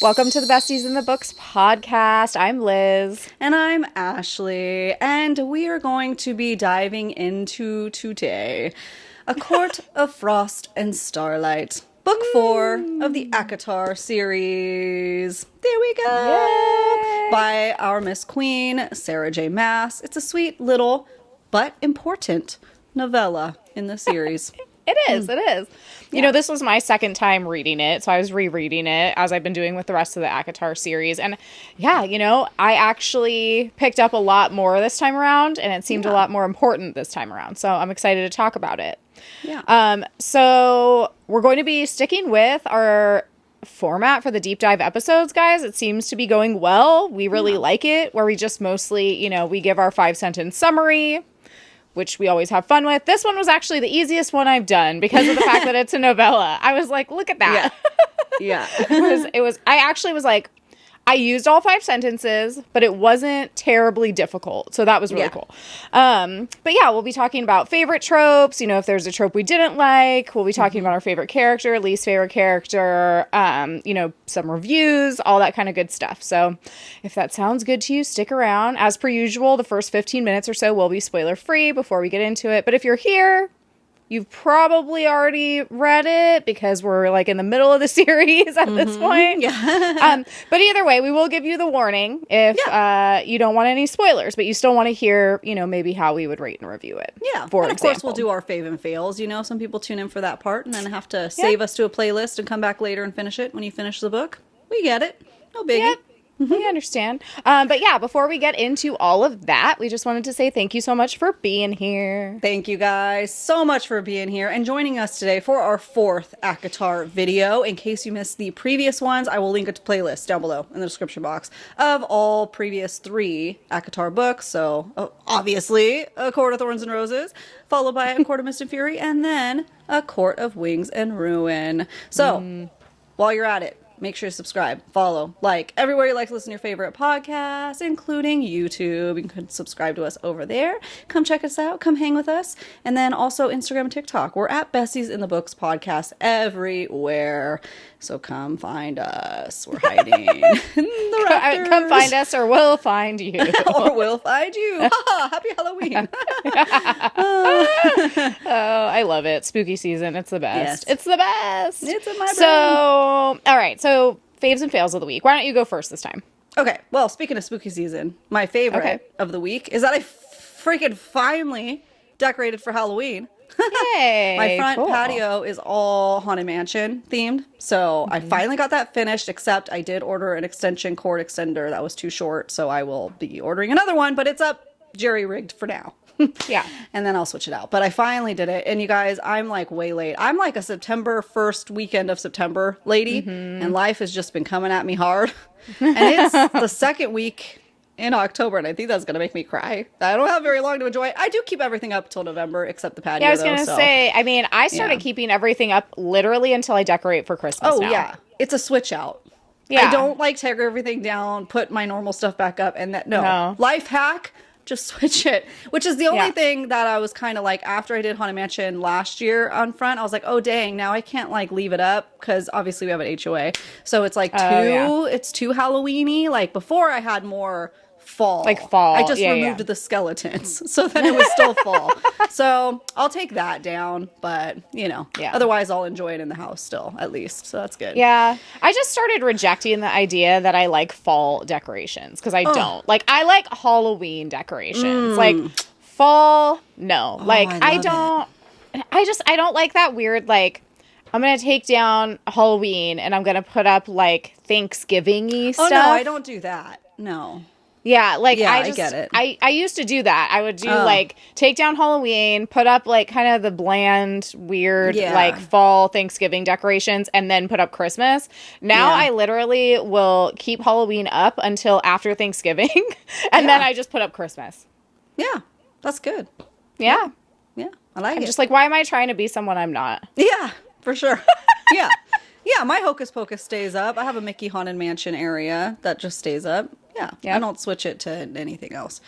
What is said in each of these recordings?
Welcome to the Besties in the Books podcast. I'm Liz. And I'm Ashley, and we are going to be diving into today A Court of Frost and Starlight, Book 4 of the ACOTAR series. There we go! Yay! By our Miss Queen, Sarah J. Maas. It's a sweet little but important novella in the series. It is. You know, this was my second time reading it, so I was rereading it as I've been doing with the rest of the ACOTAR series. And yeah, you know, I actually picked up a lot more this time around, and it seemed a lot more important this time around. So I'm excited to talk about it. Yeah. So we're going to be sticking with our format for the deep dive episodes, guys. It seems to be going well. We really like it, where we just mostly, you know, we give our 5-sentence summary, which we always have fun with. This one was actually the easiest one I've done because of the fact that it's a novella. I was like, look at that. Yeah. I actually was like, I used all 5 sentences, but it wasn't terribly difficult. So that was really cool. But yeah, we'll be talking about favorite tropes. You know, if there's a trope we didn't like, we'll be talking about our favorite character, least favorite character, you know, some reviews, all that kind of good stuff. So if that sounds good to you, stick around. As per usual, the first 15 minutes or so will be spoiler free before we get into it. But if you're here, you've probably already read it because we're like in the middle of the series at this point. Yeah. But either way, we will give you the warning if you don't want any spoilers, but you still want to hear, you know, maybe how we would rate and review it. Yeah. And of course, we'll do our fave and fails. You know, some people tune in for that part and then have to save us to a playlist and come back later and finish it when you finish the book. We get it. No biggie. Yep. We understand. But yeah, before we get into all of that, we just wanted to say thank you so much for being here. Thank you guys so much for being here and joining us today for our 4th ACOTAR video. In case you missed the previous ones, I will link a playlist down below in the description box of all previous 3 ACOTAR books. So obviously, A Court of Thorns and Roses, followed by A Court of Mist and Fury, and then A Court of Wings and Ruin. So while you're at it, make sure to subscribe, follow, like, everywhere you like to listen to your favorite podcasts, including YouTube. You can subscribe to us over there. Come check us out. Come hang with us. And then also Instagram and TikTok. We're at Besties in the Books podcast everywhere. So come find us. We're hiding in the rafters. Come find us or we'll find you. Or we'll find you. Happy Halloween. Oh, I love it. Spooky season. It's the best. Yes. It's the best. It's in my brain. So, all right. So, faves and fails of the week. Why don't you go first this time? Okay. Well, speaking of spooky season, my favorite of the week is that I freaking finally decorated for Halloween. Yay. My front patio is all Haunted Mansion themed. So I finally got that finished, except I did order an extension cord extender that was too short. So I will be ordering another one, but it's up jerry-rigged for now. Yeah. And then I'll switch it out. But I finally did it. And you guys, I'm like way late. I'm like a September 1st weekend of September lady. And life has just been coming at me hard. And it's the second week in October, and I think that's going to make me cry. I don't have very long to enjoy it. I do keep everything up till November, except the patio, Yeah, I was going to say, I mean, I started keeping everything up literally until I decorate for Christmas now. Yeah. It's a switch out. Yeah. I don't like tear everything down, put my normal stuff back up, and that, no. Life hack, just switch it. Which is the only thing that I was kind of like, after I did Haunted Mansion last year on front, I was like, oh dang, now I can't like leave it up, because obviously we have an HOA. So it's like it's too Halloween-y. Like before I had more fall. Like fall. I just removed the skeletons. So then it was still fall. So I'll take that down. But, you know, otherwise I'll enjoy it in the house still, at least. So that's good. Yeah. I just started rejecting the idea that I like fall decorations because I don't. Like, I like Halloween decorations. Like, fall, no. Like, I don't like that weird, like, I'm going to take down Halloween and I'm going to put up, like, Thanksgiving-y stuff. Oh, no, I don't do that. No. Yeah, like I get it. I used to do that. I would do like take down Halloween, put up like kind of the bland, weird like fall Thanksgiving decorations, and then put up Christmas. Now I literally will keep Halloween up until after Thanksgiving, and then I just put up Christmas. Yeah, that's good. Yeah. I like it. I'm just like, why am I trying to be someone I'm not? Yeah, for sure. Yeah, my Hocus Pocus stays up. I have a Mickey Haunted Mansion area that just stays up. Yeah. I don't switch it to anything else.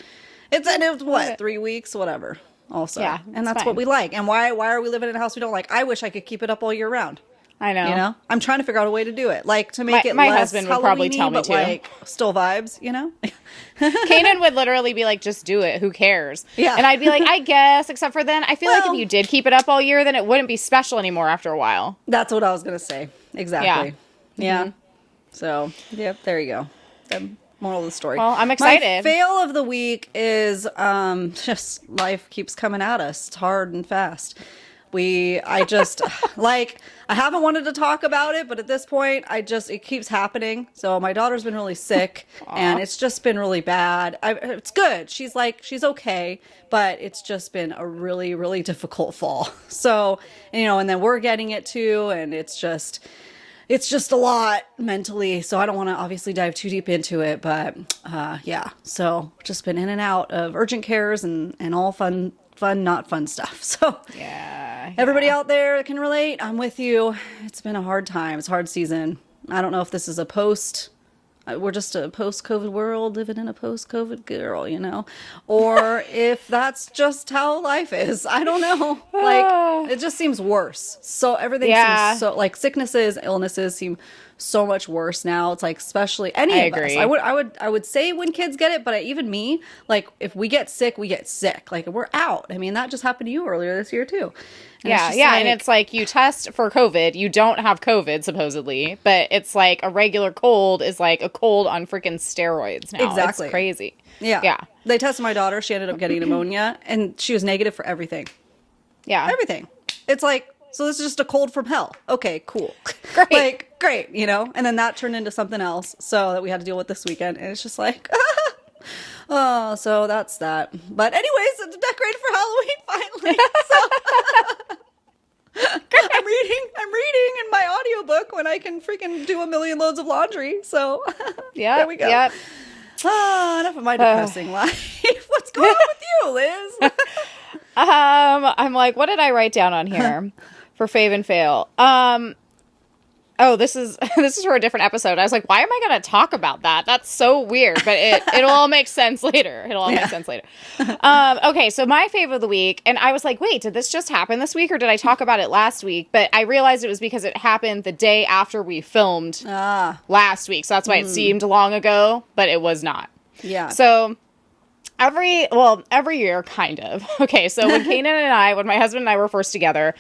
It's what, 3 weeks, whatever. Also, and that's fine. what we like. And why are we living in a house we don't like? I wish I could keep it up all year round. I know. You know, I'm trying to figure out a way to do it, like to make it my less husband would probably Halloween-y, tell me but to. like still vibes. You know, Kanan would literally be like, just do it. Who cares? Yeah. And I'd be like, I guess, except for then I feel like Well- if you did keep it up all year, then it wouldn't be special anymore after a while. that's what I was gonna say. Exactly. Yeah. So, yep, there you go. The moral of the story. Well, I'm excited. My fail of the week is just life keeps coming at us. It's hard and fast. I just, like, I haven't wanted to talk about it, but at this point, it keeps happening. So my daughter's been really sick, and it's just been really bad. It's good. She's okay, but it's just been a really, really difficult fall. So, and then we're getting it too, and it's just a lot mentally, so I don't want to obviously dive too deep into it, but yeah, so just been in and out of urgent cares and all fun, not fun stuff. So Yeah. everybody out there can relate. I'm with you. It's been a hard time. It's a hard season. I don't know if this is we're just a post-COVID world living in a post-COVID girl, or if that's just how life is. I don't know. Like, it just seems worse. So everything seems so, like, sicknesses, illnesses seem so much worse now. It's like, especially any of us. I would say when kids get it, but even me, like, if we get sick, we get sick. Like, we're out. I mean, that just happened to you earlier this year too. And And it's like you test for COVID, you don't have COVID supposedly, but it's like a regular cold is like a cold on freaking steroids now. Exactly. It's crazy. Yeah. They tested my daughter. She ended up getting pneumonia, and she was negative for everything. Yeah. Everything. It's like, so this is just a cold from hell. Okay, cool. Great. Like, great, And then that turned into something else, so that we had to deal with this weekend. And it's just like, oh, so that's that. But anyways, it's decorated for Halloween finally. So I'm reading in my audiobook when I can freaking do a million loads of laundry. So Yeah. there we go. Yep. Enough of my depressing life. What's going on with you, Liz? I'm like, what did I write down on here for fave and fail? Oh, this is for a different episode. I was like, why am I going to talk about that? That's so weird, but it'll all make sense later. Okay, so my fave of the week, and I was like, wait, did this just happen this week, or did I talk about it last week? But I realized it was because it happened the day after we filmed last week, so that's why it seemed long ago, but it was not. Yeah. So every year, kind of. Okay, so when my husband and I were first together,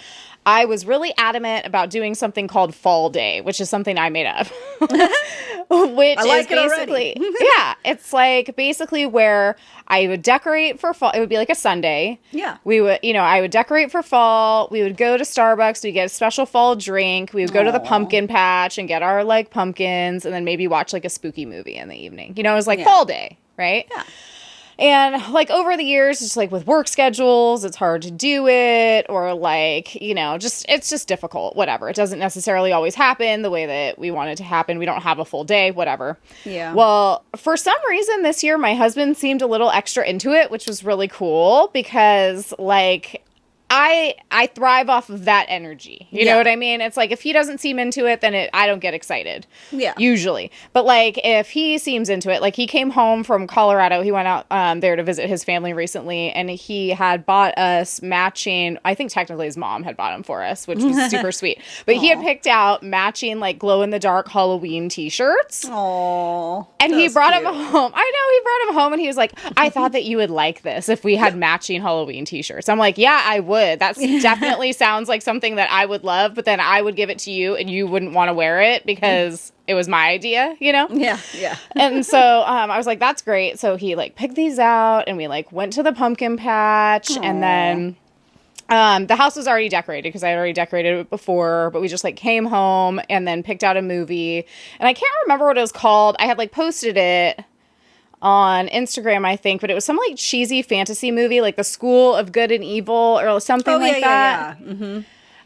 I was really adamant about doing something called Fall Day, which is something I made up. Which I like is basically, yeah, it's like basically where I would decorate for fall. It would be like a Sunday. Yeah. We would, I would decorate for fall. We would go to Starbucks. We'd get a special fall drink. We would go to the pumpkin patch and get our like pumpkins, and then maybe watch like a spooky movie in the evening. It was like Fall Day, right? Yeah. And like over the years, just like with work schedules, it's hard to do it, or like, it's just difficult, whatever. It doesn't necessarily always happen the way that we want it to happen. We don't have a full day, whatever. Yeah. Well, for some reason this year, my husband seemed a little extra into it, which was really cool because like I thrive off of that energy. You know what I mean? It's like if he doesn't seem into it, then I don't get excited. Yeah. Usually. But like if he seems into it, like he came home from Colorado. He went out there to visit his family recently, and he had bought us matching, I think technically his mom had bought them for us, which was super sweet. But he had picked out matching like glow in the dark Halloween t-shirts. Aww. And he brought him home. I know, he brought him home and he was like, I thought that you would like this if we had matching Halloween t-shirts. I'm like, yeah, I would. That definitely sounds like something that I would love, but then I would give it to you and you wouldn't want to wear it because it was my idea, Yeah, yeah. And so I was like, that's great. So he like picked these out and we like went to the pumpkin patch. Aww. And then the house was already decorated because I had already decorated it before, but we just like came home and then picked out a movie. And I can't remember what it was called. I had like posted it on Instagram, I think, but it was some like cheesy fantasy movie, like The School of Good and Evil or something that. Yeah. Mm-hmm.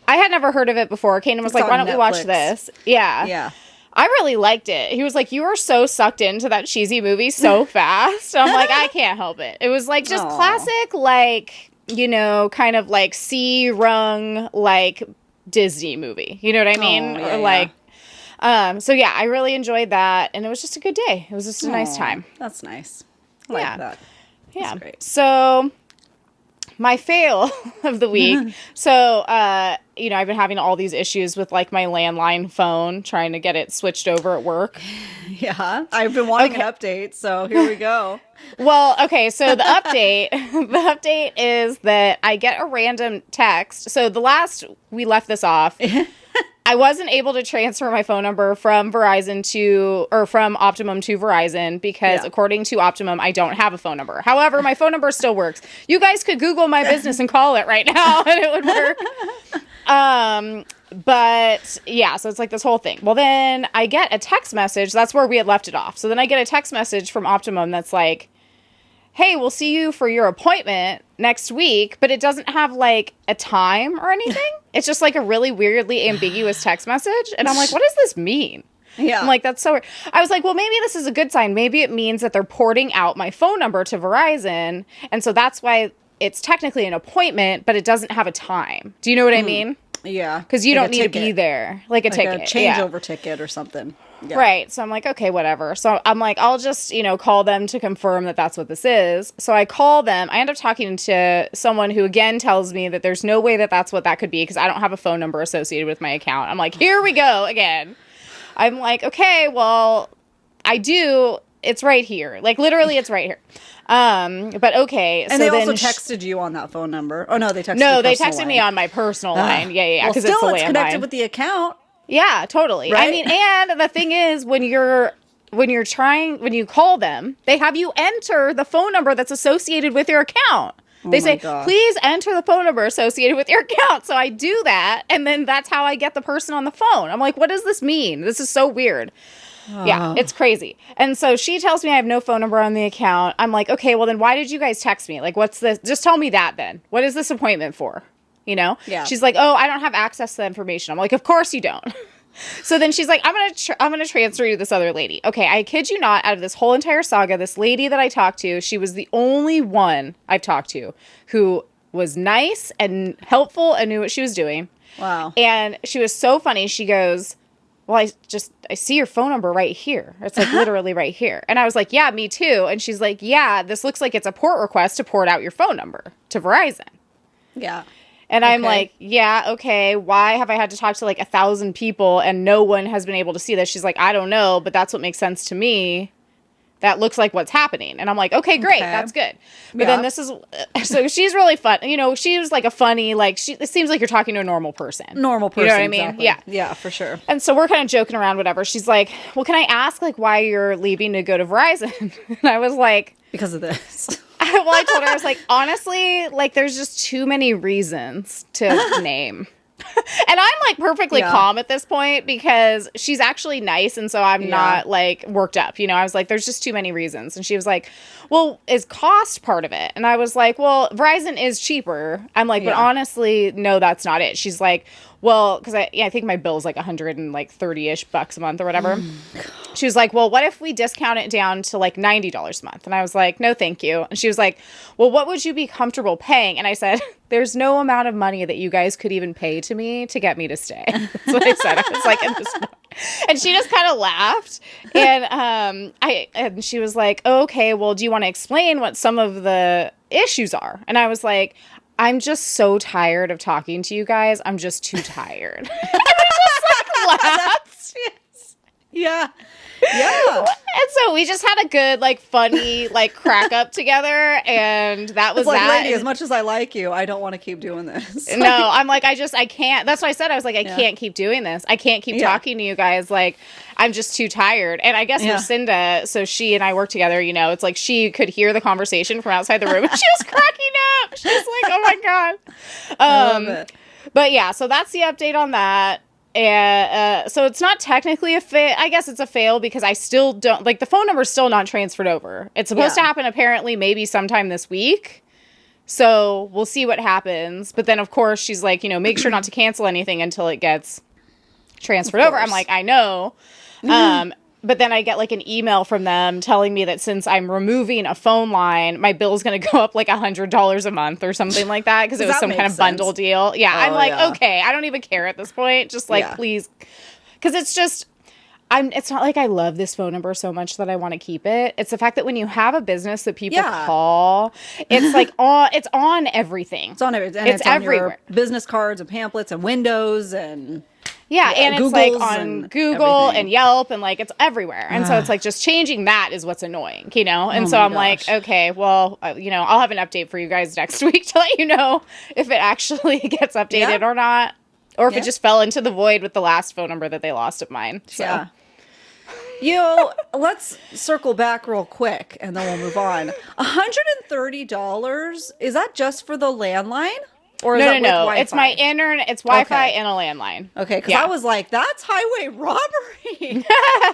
I had never heard of it before. Kanan was like, why don't we watch this? Yeah. Yeah. I really liked it. He was like, you were so sucked into that cheesy movie so fast. I'm like, I can't help it. It was like just classic, like, kind of like C-rung, like Disney movie. You know what I mean? Yeah, or like, so yeah, I really enjoyed that, and it was just a good day. It was just a nice time. That's nice. I like that. Yeah. Great. So my fail of the week. So, you know, I've been having all these issues with like my landline phone, trying to get it switched over at work. Yeah, I've been wanting an update, so here we go. Well, okay, so the update is that I get a random text. So the last we left this off, I wasn't able to transfer my phone number from from Optimum to Verizon because according to Optimum, I don't have a phone number. However, my phone number still works. You guys could Google my business and call it right now and it would work. But yeah, so it's like this whole thing. Well, then I get a text message. That's where we had left it off. So then I get a text message from Optimum that's like, hey, we'll see you for your appointment next week, but it doesn't have like a time or anything. It's just like a really weirdly ambiguous text message. And I'm like, what does this mean? Yeah. I'm like, that's so weird. I was like, well, maybe this is a good sign. Maybe it means that they're porting out my phone number to Verizon. And so that's why it's technically an appointment, but it doesn't have a time. Do you know what I mean? Yeah. Because you don't need to be there. Like a ticket. A changeover ticket or something. Yeah. Right. So I'm like, okay, whatever. So I'm like, I'll just, call them to confirm that that's what this is. So I call them. I end up talking to someone who, again, tells me that there's no way that that's what that could be because I don't have a phone number associated with my account. I'm like, here we go again. I'm like, okay, well, I do. It's right here. Like, literally, it's right here. But okay. And so they also texted you on that phone number. Oh, no, they texted No, they texted me on my personal line. Yeah. Because well, it's connected with the account. Yeah, totally. Right? I mean, and the thing is, when you call them, they have you enter the phone number that's associated with your account. They say, please enter the phone number associated with your account. So I do that, and then that's how I get the person on the phone. I'm like, what does this mean? This is so weird. Yeah, it's crazy. And so she tells me I have no phone number on the account. I'm like, okay, well then why did you guys text me? Like, what's this? Just tell me that then. What is this appointment for? Yeah. She's like, oh, I don't have access to that information. I'm like, of course you don't. So then she's like, I'm gonna transfer you to this other lady. Okay, I kid you not, out of this whole entire saga, this lady that I talked to, she was the only one I've talked to who was nice and helpful and knew what she was doing. Wow. And she was so funny. She goes, well, I see your phone number right here. It's like literally right here. And I was like, yeah, me too. And she's like, yeah, this looks like it's a port request to port out your phone number to Verizon. Yeah. And I'm like, yeah, okay, why have I had to talk to like 1,000 people and no one has been able to see this? She's like, I don't know, but that's what makes sense to me. That looks like what's happening. And I'm like, okay, great, that's good. But then this is, so she's really fun. She was like a funny, like, it seems like you're talking to a normal person. Normal person, you know what I mean? Exactly. Yeah. Yeah, for sure. And so we're kind of joking around, whatever. She's like, well, can I ask, like, why you're leaving to go to Verizon? And I was like... Because of this. Well, I told her, I was like, honestly, like, there's just too many reasons to name. And I'm, like, perfectly calm at this point because she's actually nice, and so I'm not, like, worked up. I was like, there's just too many reasons. And she was like, well, is cost part of it? And I was like, well, Verizon is cheaper. I'm like, but honestly, no, that's not it. She's like, well, because I think my bill is like $130-ish a month or whatever. She was like, well, what if we discount it down to like $90 a month? And I was like, no, thank you. And she was like, well, what would you be comfortable paying? And I said, there's no amount of money that you guys could even pay to me to get me to stay. That's what I said. I was like, at this point. And she just kind of laughed. And she was like, oh, okay, well, do you want to explain what some of the issues are? And I was like, I'm just so tired of talking to you guys. I'm just too tired. And I just like laughed. Yeah. Yeah. And so we just had a good, like, funny, like, crack up together, and that was like, that. Lady, as much as I like you, I don't want to keep doing this. No, I'm like, I can't. That's what I said. I was like, I can't keep doing this. I can't keep talking to you guys. Like, I'm just too tired. And I guess Lucinda, so she and I work together, it's like she could hear the conversation from outside the room, and she was cracking up. She was like, oh my God. I love it. But yeah, so that's the update on that. And so it's not technically a fail. I guess it's a fail because I still don't, like, the phone number's still not transferred over. It's supposed to happen apparently maybe sometime this week. So we'll see what happens. But then, of course, she's like, make sure not to cancel anything until it gets transferred over. I'm like, I know. But then I get like an email from them telling me that since I'm removing a phone line, my bill's going to go up like $100 a month or something like that because it was some kind of bundle deal. Yeah, I'm like, okay, I don't even care at this point. Just like, please. Because it's just, it's not like I love this phone number so much that I want to keep it. It's the fact that when you have a business that people call, it's like it's on everything. It's on everything. And it's on everywhere. Your business cards and pamphlets and windows and and it's like on Google and Yelp and like it's everywhere. And so it's like just changing that is what's annoying, you know? And so I'm like, okay, well, you know, I'll have an update for you guys next week to let you know if it actually gets updated or not. Or if it just fell into the void with the last phone number that they lost of mine. So. Yeah. Let's circle back real quick and then we'll move on. $130, is that just for the landline? Or is that with Wi-Fi? It's my internet. It's Wi-Fi and a landline. Okay, because I was like, that's highway robbery.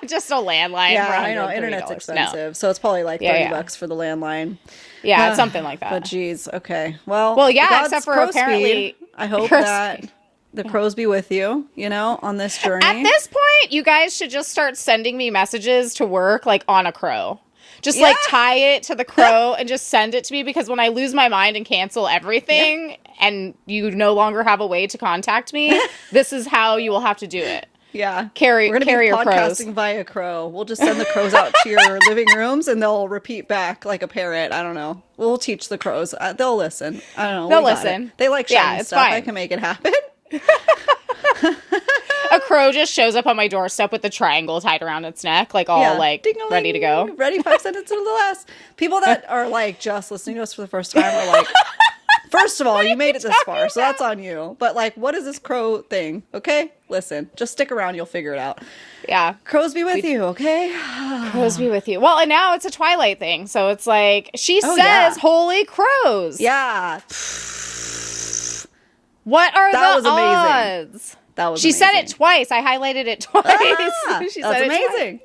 Just a landline. Yeah, I know. Internet's expensive. So it's probably like $30 for the landline. Yeah, it's something like that. But geez, okay. Well, except for apparently... I hope that... the crows be with you, you know, on this journey. At this point, you guys should just start sending me messages to work, like, on a crow. Just, like, tie it to the crow and just send it to me, because when I lose my mind and cancel everything and you no longer have a way to contact me, this is how you will have to do it. Yeah. We're going to be podcasting via crow. We'll just send the crows out to your living rooms and they'll repeat back like a parrot. I don't know. We'll teach the crows. They'll listen. I don't know. They'll listen. They like shiny stuff. Fine. I can make it happen. A crow just shows up on my doorstep with a triangle tied around its neck, like all like ding-a-ling, ready to go. Ready 5 sentences to the last. People that are like just listening to us for the first time are like, first of all, you made it this far, so that's on you. But like, what is this crow thing? Okay, listen, just stick around, you'll figure it out. Yeah, crows be with you, okay? Crows be with you. Well, and now it's a Twilight thing, so it's like she says, "Holy crows!" Yeah. What are the amazing. odds? That was she amazing. said it twice. I highlighted it twice. She that's said amazing.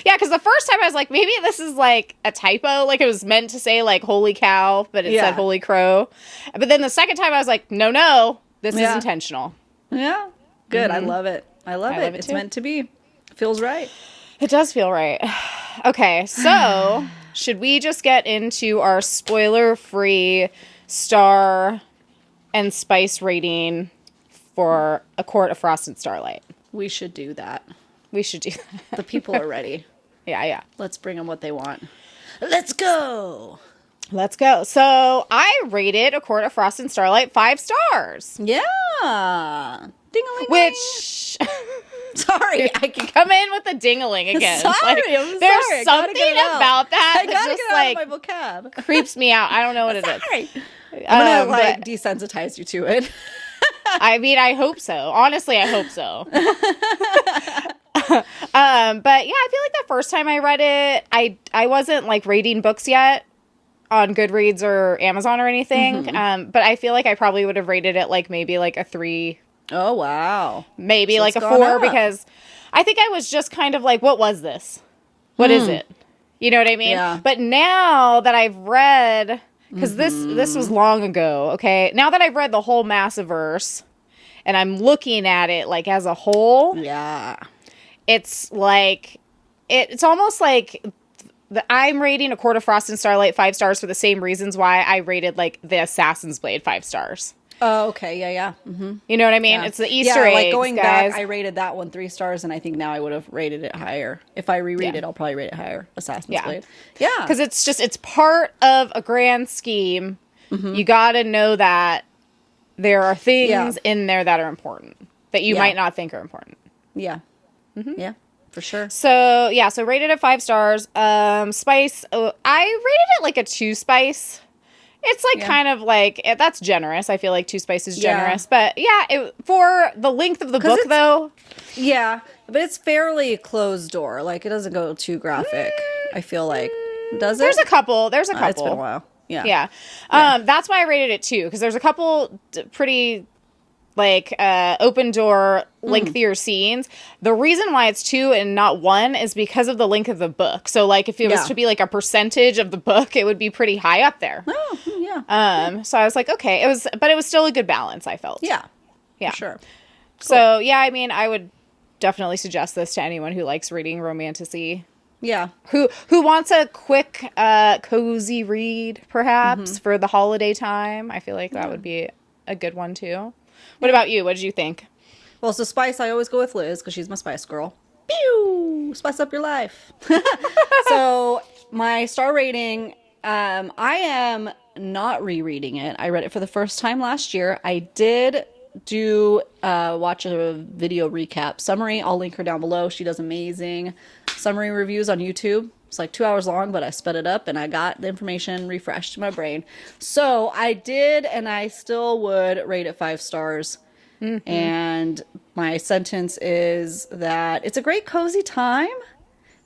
Yeah, because the first time I was like, maybe this is like a typo. Like it was meant to say like "holy cow," but it said "holy crow." But then the second time I was like, no, this is intentional. Yeah, good. I love it. I love it. It's meant to be. It feels right. It does feel right. Okay, so should we just get into our spoiler-free star and spice rating for A Court of Frost and Starlight? We should do that. We should do that. The people are ready. Yeah. Let's bring them what they want. Let's go. Let's go. So I rated A Court of Frost and Starlight 5 stars. Yeah. Ding-a-ling. Which... Sorry, I can come in with a ding-a-ling again. Sorry, like, I'm there's sorry. something about that I gotta get out of my vocab. Creeps me out. I don't know what it is. I'm gonna desensitize you to it. I mean, I hope so. Honestly, I hope so. But yeah, I feel like the first time I read it, I wasn't like rating books yet on Goodreads or Amazon or anything. But I feel like I probably would have rated it like maybe like a 3. Oh, wow. Maybe so like a 4 because I think I was just kind of like, what was this? What is it? You know what I mean? Yeah. But now that I've read, because this was long ago, okay? Now that I've read the whole Massiverse and I'm looking at it like as a whole. Yeah. It's like, it's almost like I'm rating A Court of Frost and Starlight 5 stars for the same reasons why I rated like the Assassin's Blade 5 stars. Oh, okay. Yeah. Mm-hmm. You know what I mean? Yeah. It's the Easter eggs, like going guys. back, I rated that one 3 stars, and I think now I would have rated it higher. If I reread it, I'll probably rate it higher. Assassin's Blade. Yeah. Because it's part of a grand scheme. You got to know that there are things in there that are important that you might not think are important. Yeah. Yeah, for sure. So, so rated at 5 stars. Spice, I rated it like a 2 spice. It's like kind of like, that's generous. I feel like 2 spice is generous. But yeah, for the length of the book though. Yeah, but it's fairly closed door. Like it doesn't go too graphic, I feel like. Does it? There's a couple. It's been a while. Yeah. That's why I rated it 2. Because there's a couple pretty like open door lengthier scenes. The reason why it's 2 and not 1 is because of the length of the book. So like if it was to be like a percentage of the book, it would be pretty high up there. Oh, yeah. So I was like, okay, but it was still a good balance, I felt. Yeah. For sure. Cool. So yeah, I mean, I would definitely suggest this to anyone who likes reading romantasy. Yeah. Who wants a quick cozy read perhaps for the holiday time. I feel like that would be a good one too. What about you? What did you think? Well, so Spice, I always go with Liz because she's my Spice girl. Pew! Spice up your life. So my star rating, I am not rereading it. I read it for the first time last year. I did watch a video recap summary. I'll link her down below. She does amazing summary reviews on YouTube. It's like 2 hours long, but I sped it up and I got the information refreshed in my brain. So I did, and I still would rate it 5 stars. Mm-hmm. And my sentence is that it's a great cozy time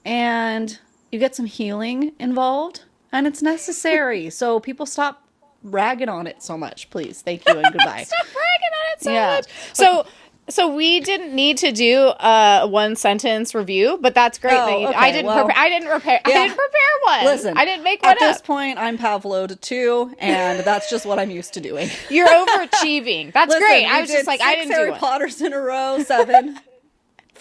and you get some healing involved and it's necessary. So people stop ragging on it so much, please. Thank you and goodbye. Stop ragging on it so much. So we didn't need to do a 1 sentence review, but that's great. I didn't prepare one. Listen, I didn't make one at this point. I'm Pavloved too, and that's just what I'm used to doing. You're overachieving. That's great. I was just like, I didn't do Harry Potters in a row, 7.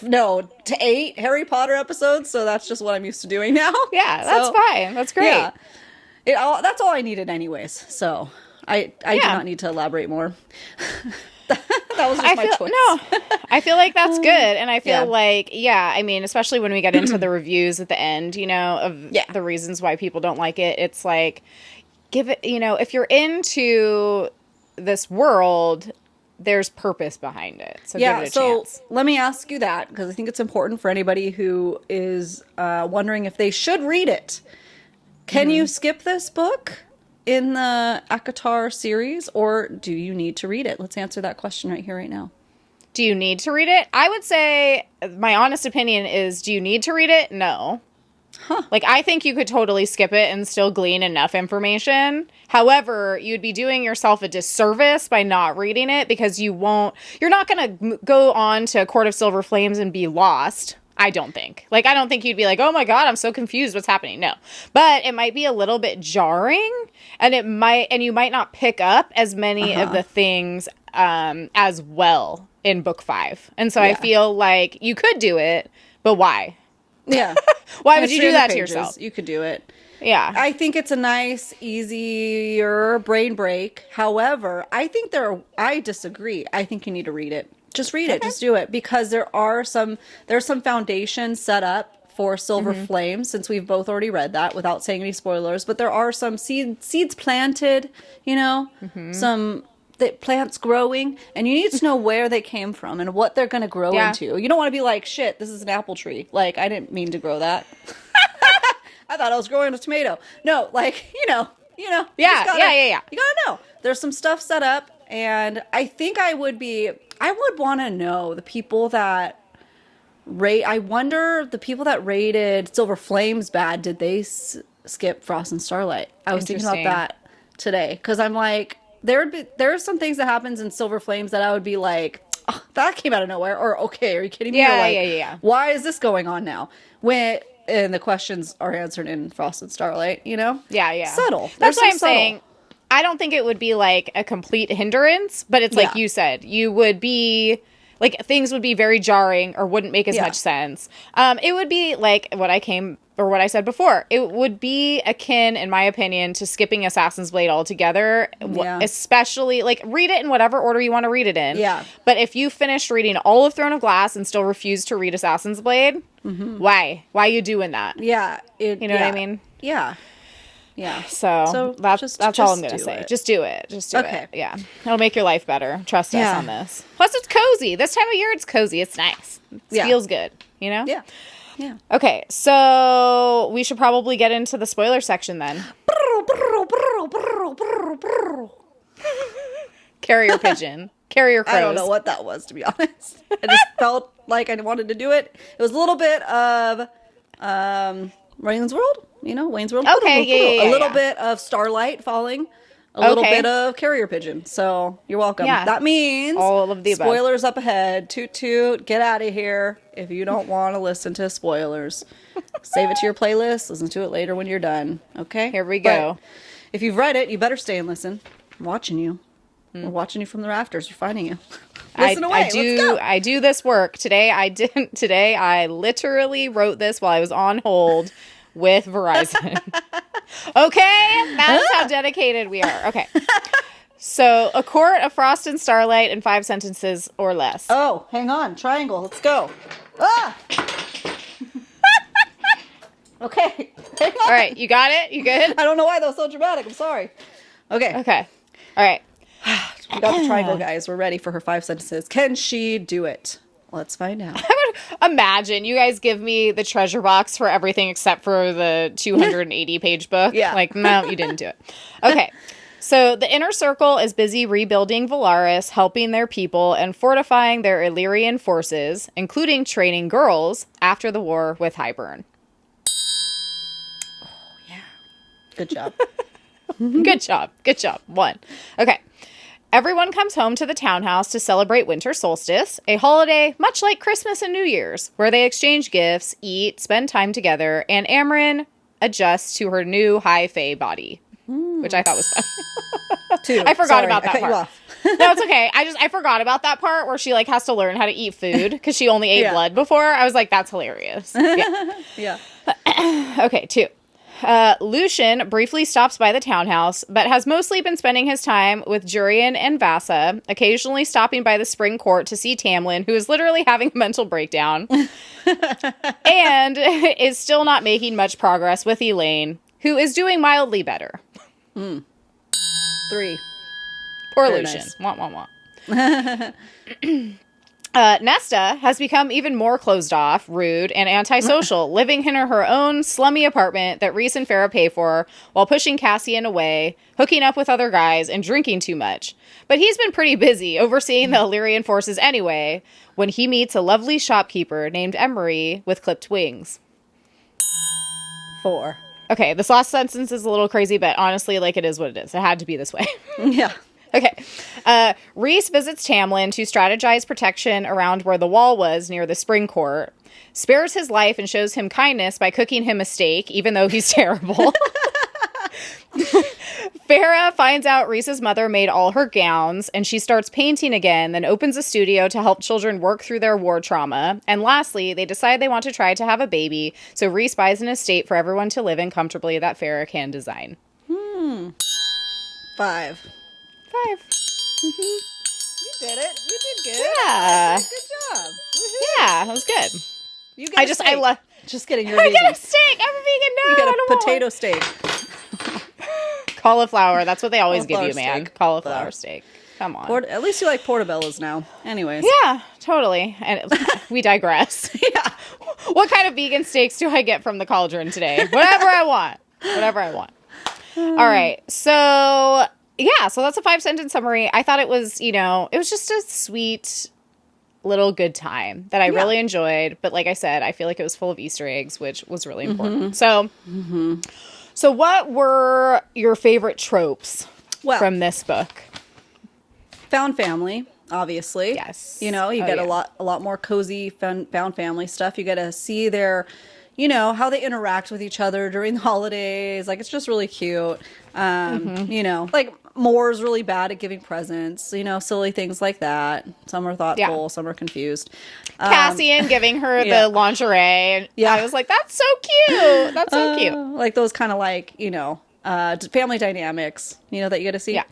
No, to 8 Harry Potter episodes. So that's just what I'm used to doing now. Yeah, that's fine. That's great. Yeah, that's all I needed, anyways. So I do not need to elaborate more. That was just my choice. No, I feel like that's good. And I feel like, I mean, especially when we get into the reviews at the end, of the reasons why people don't like it, it's like, give it, if you're into this world, there's purpose behind it. So give it a chance. Let me ask you that, because I think it's important for anybody who is wondering if they should read it. Can you skip this book in the ACOTAR series, or do you need to read it? Let's answer that question right here, right now. Do you need to read it? I would say my honest opinion is, do you need to read it? No. Huh. Like, I think you could totally skip it and still glean enough information. However, you'd be doing yourself a disservice by not reading it, because you're not going to go on to Court of Silver Flames and be lost. I don't think. Like, I don't think you'd be like, oh my God, I'm so confused. What's happening? No. But it might be a little bit jarring, and you might not pick up as many of the things as well in book 5. And so I feel like you could do it, but why? Yeah. Why would you do that to yourself? You could do it. Yeah. I think it's a nice, easier brain break. However, I disagree. I think you need to read it. Just read it. Just do it, because there's some foundation set up for Silver Flames, since we've both already read that without saying any spoilers. But there are some seeds planted, some plants growing, and you need to know where they came from and what they're going to grow into. You don't want to be like, shit, this is an apple tree. Like, I didn't mean to grow that. I thought I was growing a tomato. No, like, you know. Yeah. You gotta know. There's some stuff set up, and I think I would want to know the people that I wonder, the people that rated Silver Flames bad, did they skip Frost and Starlight? I was thinking about that today, because I'm like, there are some things that happens in Silver Flames that I would be like, oh, that came out of nowhere, or okay, are you kidding me? Yeah. Why is this going on now? And the questions are answered in Frost and Starlight, Yeah. Subtle. That's what I'm saying. I don't think it would be like a complete hindrance, but it's like you said, you would be like, things would be very jarring or wouldn't make as much sense. It would be like what I said before. It would be akin, in my opinion, to skipping Assassin's Blade altogether. Yeah. Especially, like, read it in whatever order you want to read it in. Yeah. But if you finished reading all of Throne of Glass and still refuse to read Assassin's Blade, why? Why are you doing that? Yeah. You know what I mean? Yeah. Yeah. So that's all I'm going to say. Just do it. Just do it. Yeah. It'll make your life better. Trust us on this. Plus, it's cozy. This time of year, it's cozy. It's nice. It feels good. Yeah. Yeah. Okay. So we should probably get into the spoiler section then. Carrier pigeon. Carrier crows. I don't know what that was, to be honest. I just felt like I wanted to do it. It was a little bit of Wayne's World. Wayne's World. Okay, a little bit of Starlight falling. A little bit of Carrier Pigeon. So you're welcome. Yeah. That means all of the above. Spoilers up ahead. Toot toot. Get out of here if you don't want to listen to spoilers. Save it to your playlist. Listen to it later when you're done. Okay? Here we go. But if you've read it, you better stay and listen. I'm watching you. We're watching you from the rafters. We're finding you. Listen away. Let's go. I do this work. Today I literally wrote this while I was on hold with Verizon. Okay, that's how dedicated we are. Okay. So, A Court of Frost and Starlight in 5 sentences or less. Oh, hang on. Triangle. Let's go. Ah! Okay. Hang on. All right, you got it? You good? I don't know why that was so dramatic. I'm sorry. Okay. Okay. All right. We got the triangle, guys. We're ready for her 5 sentences. Can she do it? Let's find out. I would imagine you guys give me the treasure box for everything except for the 280-page book. Yeah. Like, no, you didn't do it. Okay. So the Inner Circle is busy rebuilding Valaris, helping their people, and fortifying their Illyrian forces, including training girls after the war with Highburn. Good job. Good job. Good job. 1. Okay. Everyone comes home to the townhouse to celebrate winter solstice, a holiday much like Christmas and New Year's, where they exchange gifts, eat, spend time together, and Amryn adjusts to her new high fae body, which I thought was fun. 2. I forgot Sorry, about that I cut part. you off. No, it's okay. I forgot about that part where she like has to learn how to eat food because she only ate Yeah. blood before. I was like, that's hilarious. Yeah. Yeah. Okay, 2. Lucian briefly stops by the townhouse, but has mostly been spending his time with Jurian and Vasa, occasionally stopping by the spring court to see Tamlin, who is literally having a mental breakdown, and is still not making much progress with Elaine, who is doing mildly better. 3. Poor Very Lucian. nice. Want, want, want. Nesta has become even more closed off, rude, and antisocial, living in her own slummy apartment that Rhys and Farrah pay for while pushing Cassian away, hooking up with other guys, and drinking too much. But he's been pretty busy overseeing the Illyrian forces anyway when he meets a lovely shopkeeper named Emery with clipped wings. 4. Okay, this last sentence is a little crazy, but honestly, like, it is what it is. It had to be this way. Yeah. Okay. Rhys visits Tamlin to strategize protection around where the wall was near the spring court, spares his life and shows him kindness by cooking him a steak, even though he's terrible. Farrah finds out Rhys's mother made all her gowns, and she starts painting again, then opens a studio to help children work through their war trauma. And lastly, they decide they want to try to have a baby, so Rhys buys an estate for everyone to live in comfortably that Farrah can design. 5. 5. You did it. You did good. Yeah. Good job. Woohoo. Yeah, that was good. You get I love. Just kidding. You're I vegan. get a steak. I'm a vegan. No, You get I a don't want potato one. steak. Cauliflower. That's what they always give you, Cauliflower man. steak. Cauliflower steak. Come on. At least you like portobellos now. Anyways. Yeah, totally. And we digress. Yeah. What kind of vegan steaks do I get from the cauldron today? Whatever I want. Whatever I want. All right. So, yeah. So that's a 5-sentence summary. I thought it was, it was just a sweet little good time that I really enjoyed. But like I said, I feel like it was full of Easter eggs, which was really important. So, so what were your favorite tropes from this book? Found family, obviously. Yes. You get a lot more cozy found family stuff. You get to see their, how they interact with each other during the holidays. Like, it's just really cute. Like Moore's really bad at giving presents, silly things like that. Some are thoughtful, some are confused. Cassian giving her the lingerie. And I was like, that's so cute. That's so cute. Like those kind of family dynamics, that you get to see. Yeah.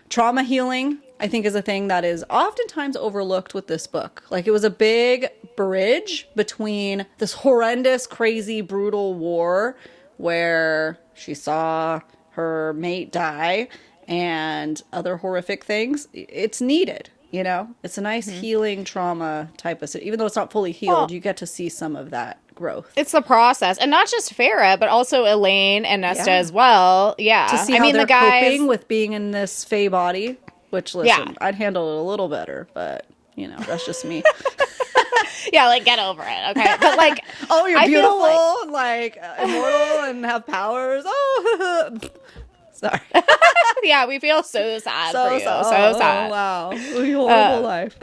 Trauma healing, I think, is a thing that is oftentimes overlooked with this book. Like, it was a big bridge between this horrendous, crazy, brutal war where she saw her mate die and other horrific things. It's needed, It's a nice healing trauma type of... Even though it's not fully healed, you get to see some of that growth. It's the process. And not just Farrah, but also Elaine and Nesta as well. Yeah. To see how they're coping with being in this fae body, which, listen, I'd handle it a little better, but, that's just me. Yeah, like, get over it, okay? But, like... oh, you're beautiful, immortal, and have powers. Oh, sorry. Yeah, we feel so sad for you. So sad. Oh, wow. Horrible life.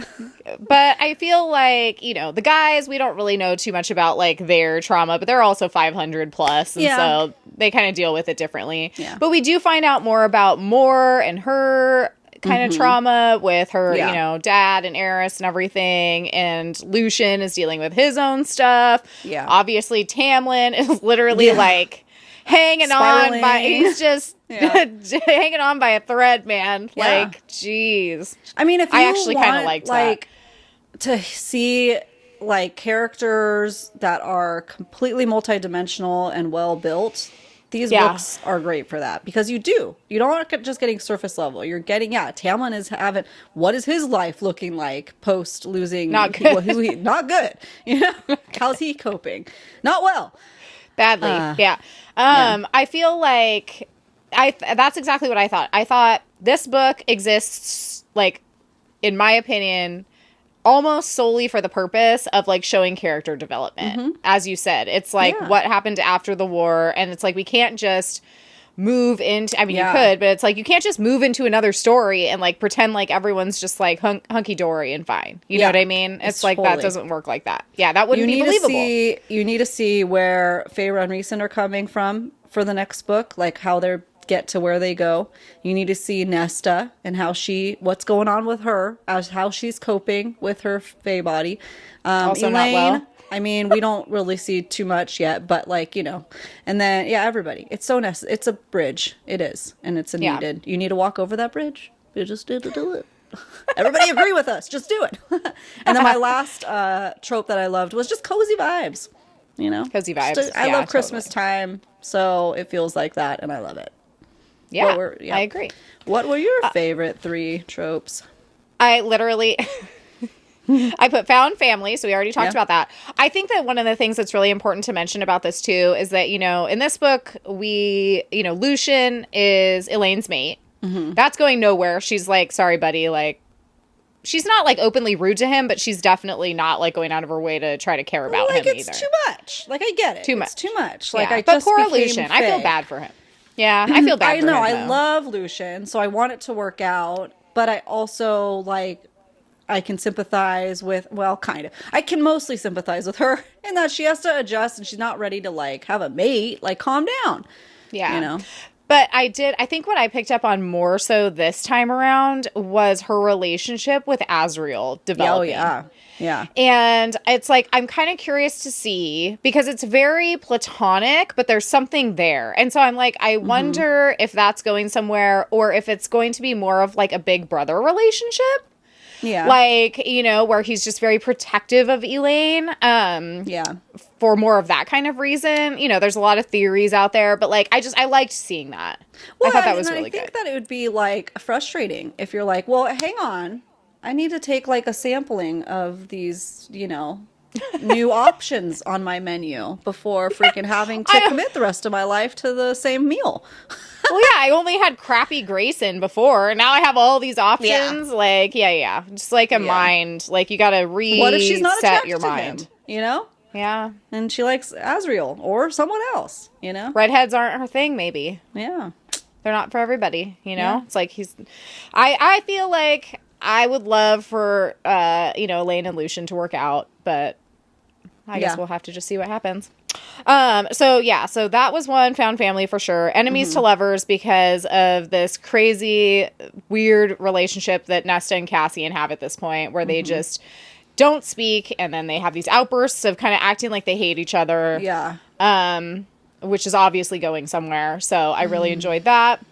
But I feel like, the guys, we don't really know too much about, like, their trauma, but they're also 500 plus, and so they kind of deal with it differently. Yeah. But we do find out more about Moore and her kind of trauma with her, dad and Eris and everything, and Lucian is dealing with his own stuff. Yeah. Obviously, Tamlin is literally, like... hanging Spiraling. on by he's just hanging on by a thread, man. Like, jeez. I mean, if you I actually kind of liked to see like characters that are completely multidimensional and well built, these books are great for that, because you don't just getting surface level. You're getting, Tamlin is having, what is his life looking like post losing? Not good. Not good. You know, how's he coping? Not well. Badly. I feel like that's exactly what I thought. I thought this book exists, like, in my opinion, almost solely for the purpose of, like, showing character development. As you said, it's like what happened after the war, and it's like we can't just move into, I mean, you could, but it's like you can't just move into another story and, like, pretend like everyone's just, like, hunky-dory and fine. You know what I mean? It's like that doesn't work like that. Yeah, that wouldn't be believable. You need to see where Feyre and Rhysand are coming from for the next book, like how they're get to where they go. You need to see Nesta and what's going on with her, as how she's coping with her Fae body. Also Elaine, not well. I mean, we don't really see too much yet, but, like, you know, and then everybody. It's so necessary. It's a bridge. It is, and it's a needed. You need to walk over that bridge. You just need to do it. Everybody agree with us. Just do it. And then my last trope that I loved was just cozy vibes. You know, cozy vibes. I love Christmas time, so it feels like that, and I love it. Yeah, I agree. What were your favorite 3 tropes? I literally, I put found family, so we already talked about that. I think that one of the things that's really important to mention about this, too, is that, you know, in this book, Lucian is Elaine's mate. That's going nowhere. She's like, sorry, buddy, like, she's not, like, openly rude to him, but she's definitely not, like, going out of her way to try to care about him either. It's too much. Like, I get it. It's too much. Like, but poor Lucian. I feel bad for him. Yeah, I feel bad for him. I love Lucian, so I want it to work out, but I also, like, I can sympathize with, well, kind of. I can mostly sympathize with her in that she has to adjust and she's not ready to, like, have a mate. Like, calm down. Yeah. You know? But I think what I picked up on more so this time around was her relationship with Azriel developing. Oh, yeah. And it's like, I'm kind of curious to see, because it's very platonic, but there's something there. And so I'm like, I wonder if that's going somewhere, or if it's going to be more of, like, a big brother relationship. Yeah. Like, you know, where he's just very protective of Elaine. For more of that kind of reason. You know, there's a lot of theories out there, but, like, I liked seeing that. Well, I thought that was really good. I think that it would be, like, frustrating if you're like, well, hang on, I need to take, like, a sampling of these, you know, new options on my menu before freaking having to commit the rest of my life to the same meal. Well, yeah, I only had crappy Grayson before, and now I have all these options. Yeah. Like, just like a mind. Like, you got to reset what if she's not attracted your mind. To him, you know? Yeah. And she likes Azriel or someone else, you know? Redheads aren't her thing, maybe. Yeah. They're not for everybody, you know? Yeah. It's like I feel like I would love for, Elaine and Lucian to work out, but I guess we'll have to just see what happens. So that was one, found family for sure. Enemies to lovers, because of this crazy, weird relationship that Nesta and Cassian have at this point, where they just don't speak, and then they have these outbursts of kind of acting like they hate each other. Yeah. Which is obviously going somewhere. So I really enjoyed that.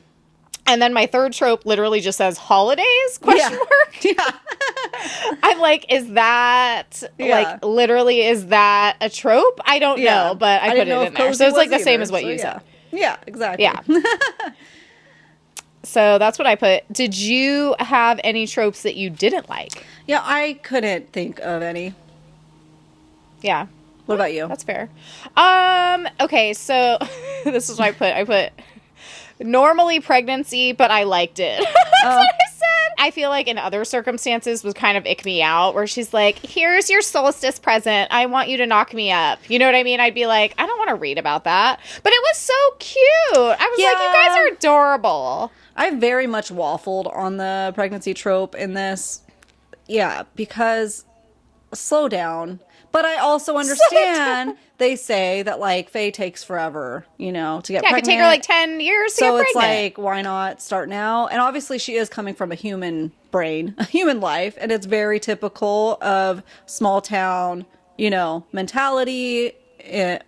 And then my third trope literally just says holidays, question mark. Yeah. I'm like, is that, like, literally, is that a trope? I don't know, but I put it in there. So it's like the same as what you said. Yeah, exactly. Yeah. So that's what I put. Did you have any tropes that you didn't like? Yeah, I couldn't think of any. Yeah. What about you? That's fair. Okay, so this is what I put. I put normally pregnancy, but I liked it. That's what I said. I feel like in other circumstances was kind of ick me out, where she's like, here's your solstice present. I want you to knock me up. You know what I mean? I'd be like, I don't want to read about that. But it was so cute. I was like, you guys are adorable. I very much waffled on the pregnancy trope in this. Yeah, because slow down. But I also understand they say that, like, Faye takes forever, you know, to get pregnant. Yeah, it could take her, like, 10 years to get pregnant. So it's like, why not start now? And obviously she is coming from a human brain, a human life, and it's very typical of small town, you know, mentality,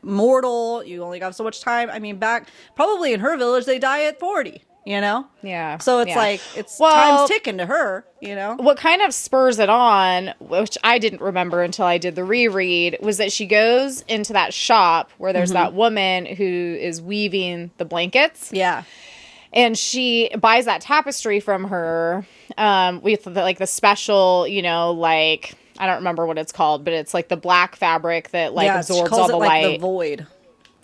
mortal, you only got so much time. I mean, back, probably in her village, they die at 40. you know? Yeah. So it's yeah. like, it's Well, time's ticking to her, you know? what kind of spurs it on, which I didn't remember until I did the reread, was that she goes into that shop where there's that woman who is weaving the blankets. Yeah. And she buys that tapestry from her with the special, you know, like, I don't remember what it's called, but it's like the black fabric that like absorbs all the light. The void.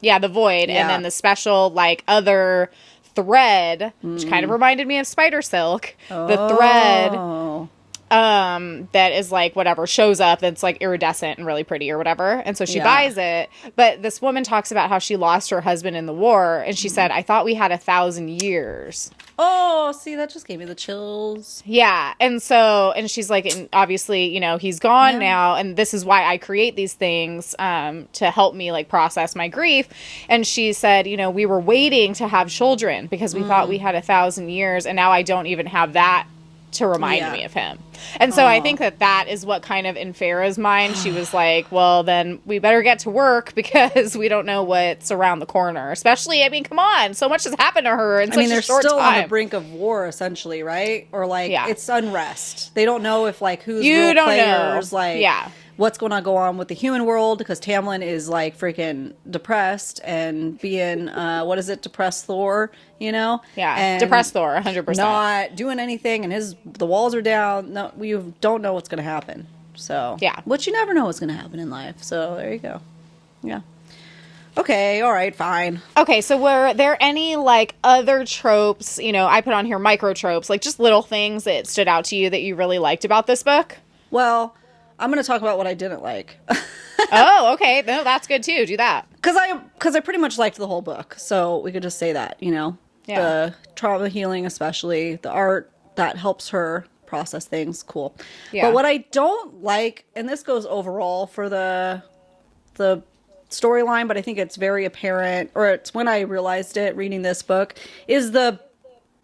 Yeah, the void. Yeah. And then the special like other thread, which kind of reminded me of spider silk. The thread that is like whatever shows up that's like iridescent and really pretty or whatever, and so she buys it. But this woman talks about how she lost her husband in the war, and she said, I thought we had 1,000 years. Oh, see, that just gave me the chills. Yeah. And so, and she's like, and obviously, you know, he's gone now, and this is why I create these things to help me like process my grief. And she said, you know, we were waiting to have children because we thought we had 1,000 years, and now I don't even have that to remind me of him. And so I think that is what kind of in Farrah's mind, she was like, well, then we better get to work because we don't know what's around the corner. Especially, I mean, come on, so much has happened to her in such a short time. They're still on the brink of war, essentially, right? Or like, it's unrest. They don't know if like who's real players, like what's going to go on with the human world, because Tamlin is like freaking depressed and being depressed Thor, you know? Yeah, and depressed Thor, 100%. Not doing anything, and the walls are down. No, we don't know what's going to happen. So which you never know what's going to happen in life. So there you go. Yeah. Okay, all right, fine. Okay, so were there any, like, other tropes, you know, I put on here microtropes, like just little things that stood out to you that you really liked about this book? Well, I'm going to talk about what I didn't like. Oh, okay. No, that's good too. Do that. Because I pretty much liked the whole book, so we could just say that, you know? Yeah. The trauma healing, especially, the art that helps her process things, cool. Yeah. But what I don't like, and this goes overall for the storyline, but I think it's very apparent, or it's when I realized it reading this book, is the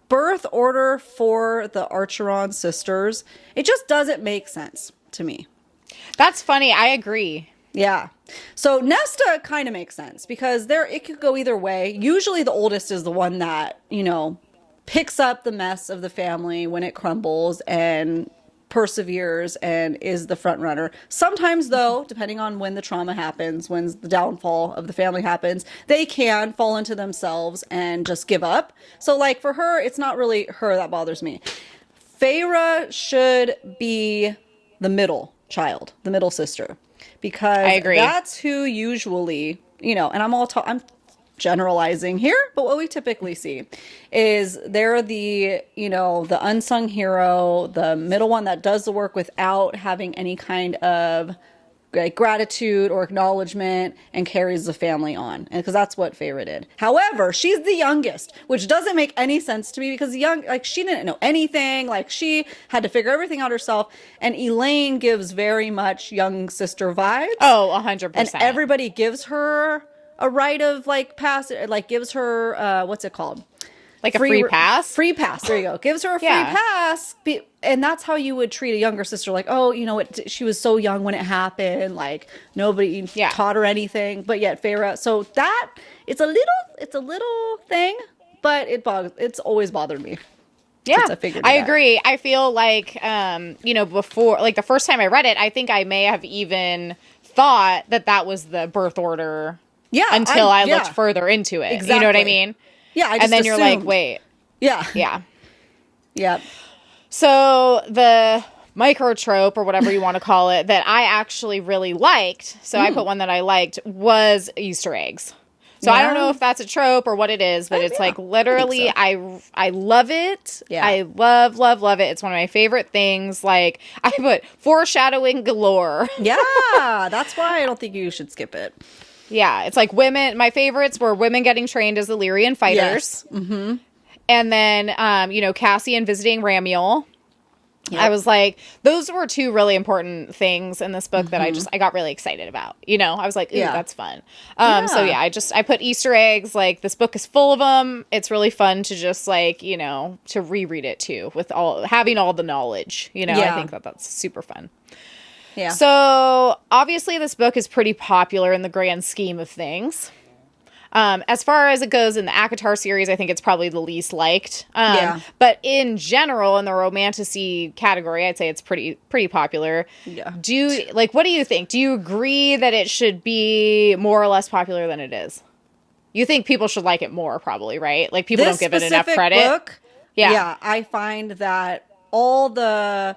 birth order for the Archeron sisters. It just doesn't make sense to me. That's funny. I agree. Yeah. So Nesta kind of makes sense because it could go either way. Usually the oldest is the one that, you know, picks up the mess of the family when it crumbles and perseveres and is the front runner. Sometimes though, depending on when the trauma happens, when the downfall of the family happens, they can fall into themselves and just give up. So like for her, it's not really her that bothers me. Feyre should be the middle child, the middle sister, because I agree. That's who usually, you know, and I'm generalizing here, but what we typically see is they're the, you know, the unsung hero, the middle one that does the work without having any kind of like gratitude or acknowledgement and carries the family on. And because that's what Feyre did. However, she's the youngest, which doesn't make any sense to me because she didn't know anything. Like she had to figure everything out herself. And Elaine gives very much young sister vibes. Oh, 100%. And everybody gives her a rite of like gives her, what's it called? Like a free pass? Free pass. There you go. Gives her a free pass. And that's how you would treat a younger sister. Like, oh, you know, she was so young when it happened. Like, nobody taught her anything. But yet, Feyre. So that, it's a little thing, but it's always bothered me. Yeah, I agree. I feel like, you know, before, like the first time I read it, I think I may have even thought that was the birth order. Yeah. Until I looked further into it. Exactly. You know what I mean? Yeah, I just and then assumed. You're like, wait. Yeah. Yeah. Yeah. So the microtrope, or whatever you want to call it, that I actually really liked, so I put one that I liked, was Easter eggs. So I don't know if that's a trope or what it is, but it's like literally, I love it. Yeah. I love, love, love it. It's one of my favorite things. Like, I put foreshadowing galore. Yeah, that's why I don't think you should skip it. Yeah, it's like women. My favorites were women getting trained as Illyrian fighters. Yes. Mm-hmm. And then, you know, Cassian visiting Ramiel. Yep. I was like, those were two really important things in this book that I got really excited about. You know, I was like, ooh, that's fun. So yeah, I put Easter eggs. Like, this book is full of them. It's really fun to just like, you know, to reread it too, with having all the knowledge. You know, I think that's super fun. Yeah. So obviously this book is pretty popular in the grand scheme of things. As far as it goes in the ACOTAR series, I think it's probably the least liked. But in general, in the romantasy category, I'd say it's pretty popular. Yeah. What do you think? Do you agree that it should be more or less popular than it is? You think people should like it more, probably, right? Like, people don't give it enough credit. Book, yeah, I find that all the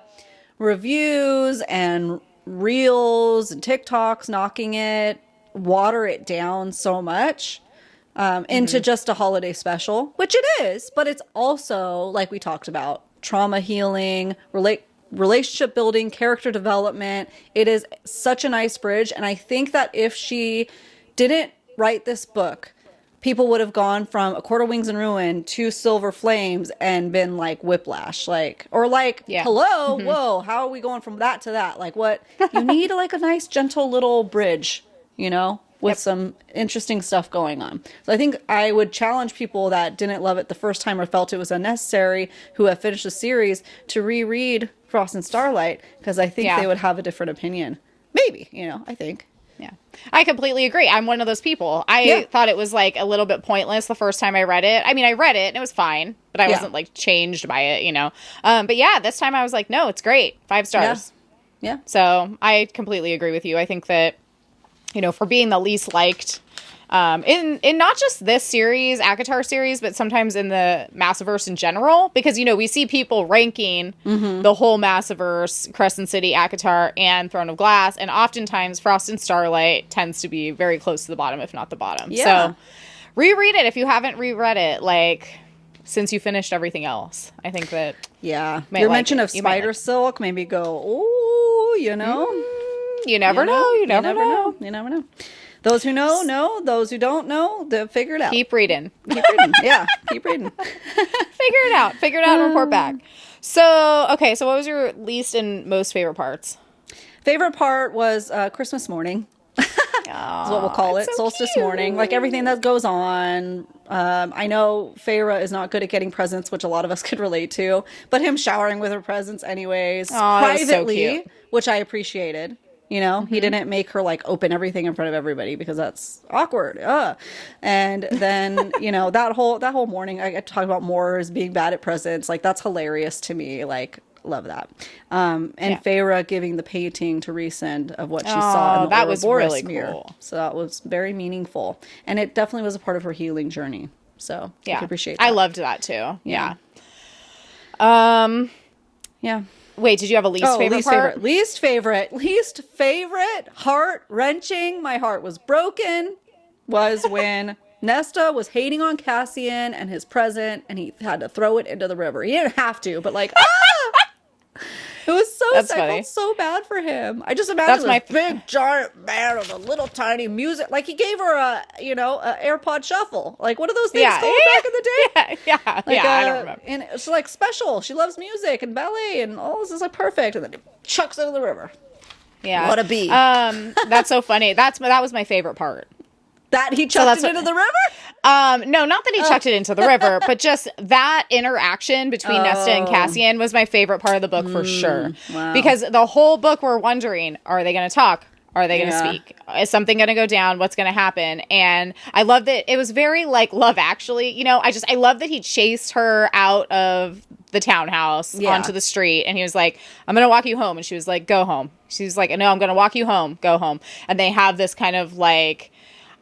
reviews and reels and TikToks knocking it, water it down so much into just a holiday special, which it is, but it's also, like we talked about, trauma healing, relationship building, character development. It is such a nice bridge, and I think that if she didn't write this book, people would have gone from A Court of Wings and Ruin to Silver Flames and been like whiplash, hello, whoa, how are we going from that to that? Like, what you need, like a nice gentle little bridge, with some interesting stuff going on. So I think I would challenge people that didn't love it the first time or felt it was unnecessary, who have finished the series, to reread Frost and Starlight, because I think they would have a different opinion. Maybe, I think. Yeah, I completely agree. I'm one of those people. I thought it was like a little bit pointless the first time I read it. I mean, I read it and it was fine, but I wasn't like changed by it, But yeah, this time I was like, no, it's great. 5 stars. Yeah. So I completely agree with you. I think that, for being the least liked, in not just this series, ACOTAR series, but sometimes in the Massiverse in general, because, we see people ranking the whole Massiverse, Crescent City, ACOTAR, and Throne of Glass, and oftentimes Frost and Starlight tends to be very close to the bottom, if not the bottom. Yeah. So reread it if you haven't reread it, since you finished everything else. I think that your mention of Spider Silk made me go, ooh, You never know. You never know. You never know. Those who know. Those who don't know, they'll figure it out. Keep reading. Yeah, keep reading. Figure it out and report back. So, okay, so what was your least and most favorite parts? Favorite part was Christmas morning. Is what we'll call it. So solstice morning. Like, everything that goes on. I know Feyre is not good at getting presents, which a lot of us could relate to. But him showering with her presents anyways. Privately, so which I appreciated. He didn't make her open everything in front of everybody, because that's awkward. And then, that whole morning, I talk about Moors being bad at presents. That's hilarious to me. Love that. And Feyre giving the painting to Rhysand of what she saw in the that was Ouroboros really mirror. cool. So that was very meaningful. And it definitely was a part of her healing journey. So I can appreciate that. I loved that too. Yeah. Yeah. Wait, did you have a least favorite part? Least favorite, heart-wrenching, my heart was broken, was when Nesta was hating on Cassian and his present, and he had to throw it into the river. He didn't have to, but it was so sad. I felt so bad for him. I just imagine this big giant man with a little tiny music. He gave her a AirPod shuffle. What are those things called back in the day? Yeah, I don't remember. And it's special. She loves music and ballet and all this is perfect. And then he chucks it into the river. Yeah. What a bee. That's so funny. That was my favorite part. That he chucked it into the river? No, not that he chucked it into the river, but just that interaction between Nesta and Cassian was my favorite part of the book for sure. Wow. Because the whole book we're wondering, are they going to talk? Are they going to speak? Is something going to go down? What's going to happen? And I love that it was very Love Actually. I love that he chased her out of the townhouse onto the street, and he was like, I'm going to walk you home. And she was like, go home. She was like, no, I'm going to walk you home. Go home. And they have this kind of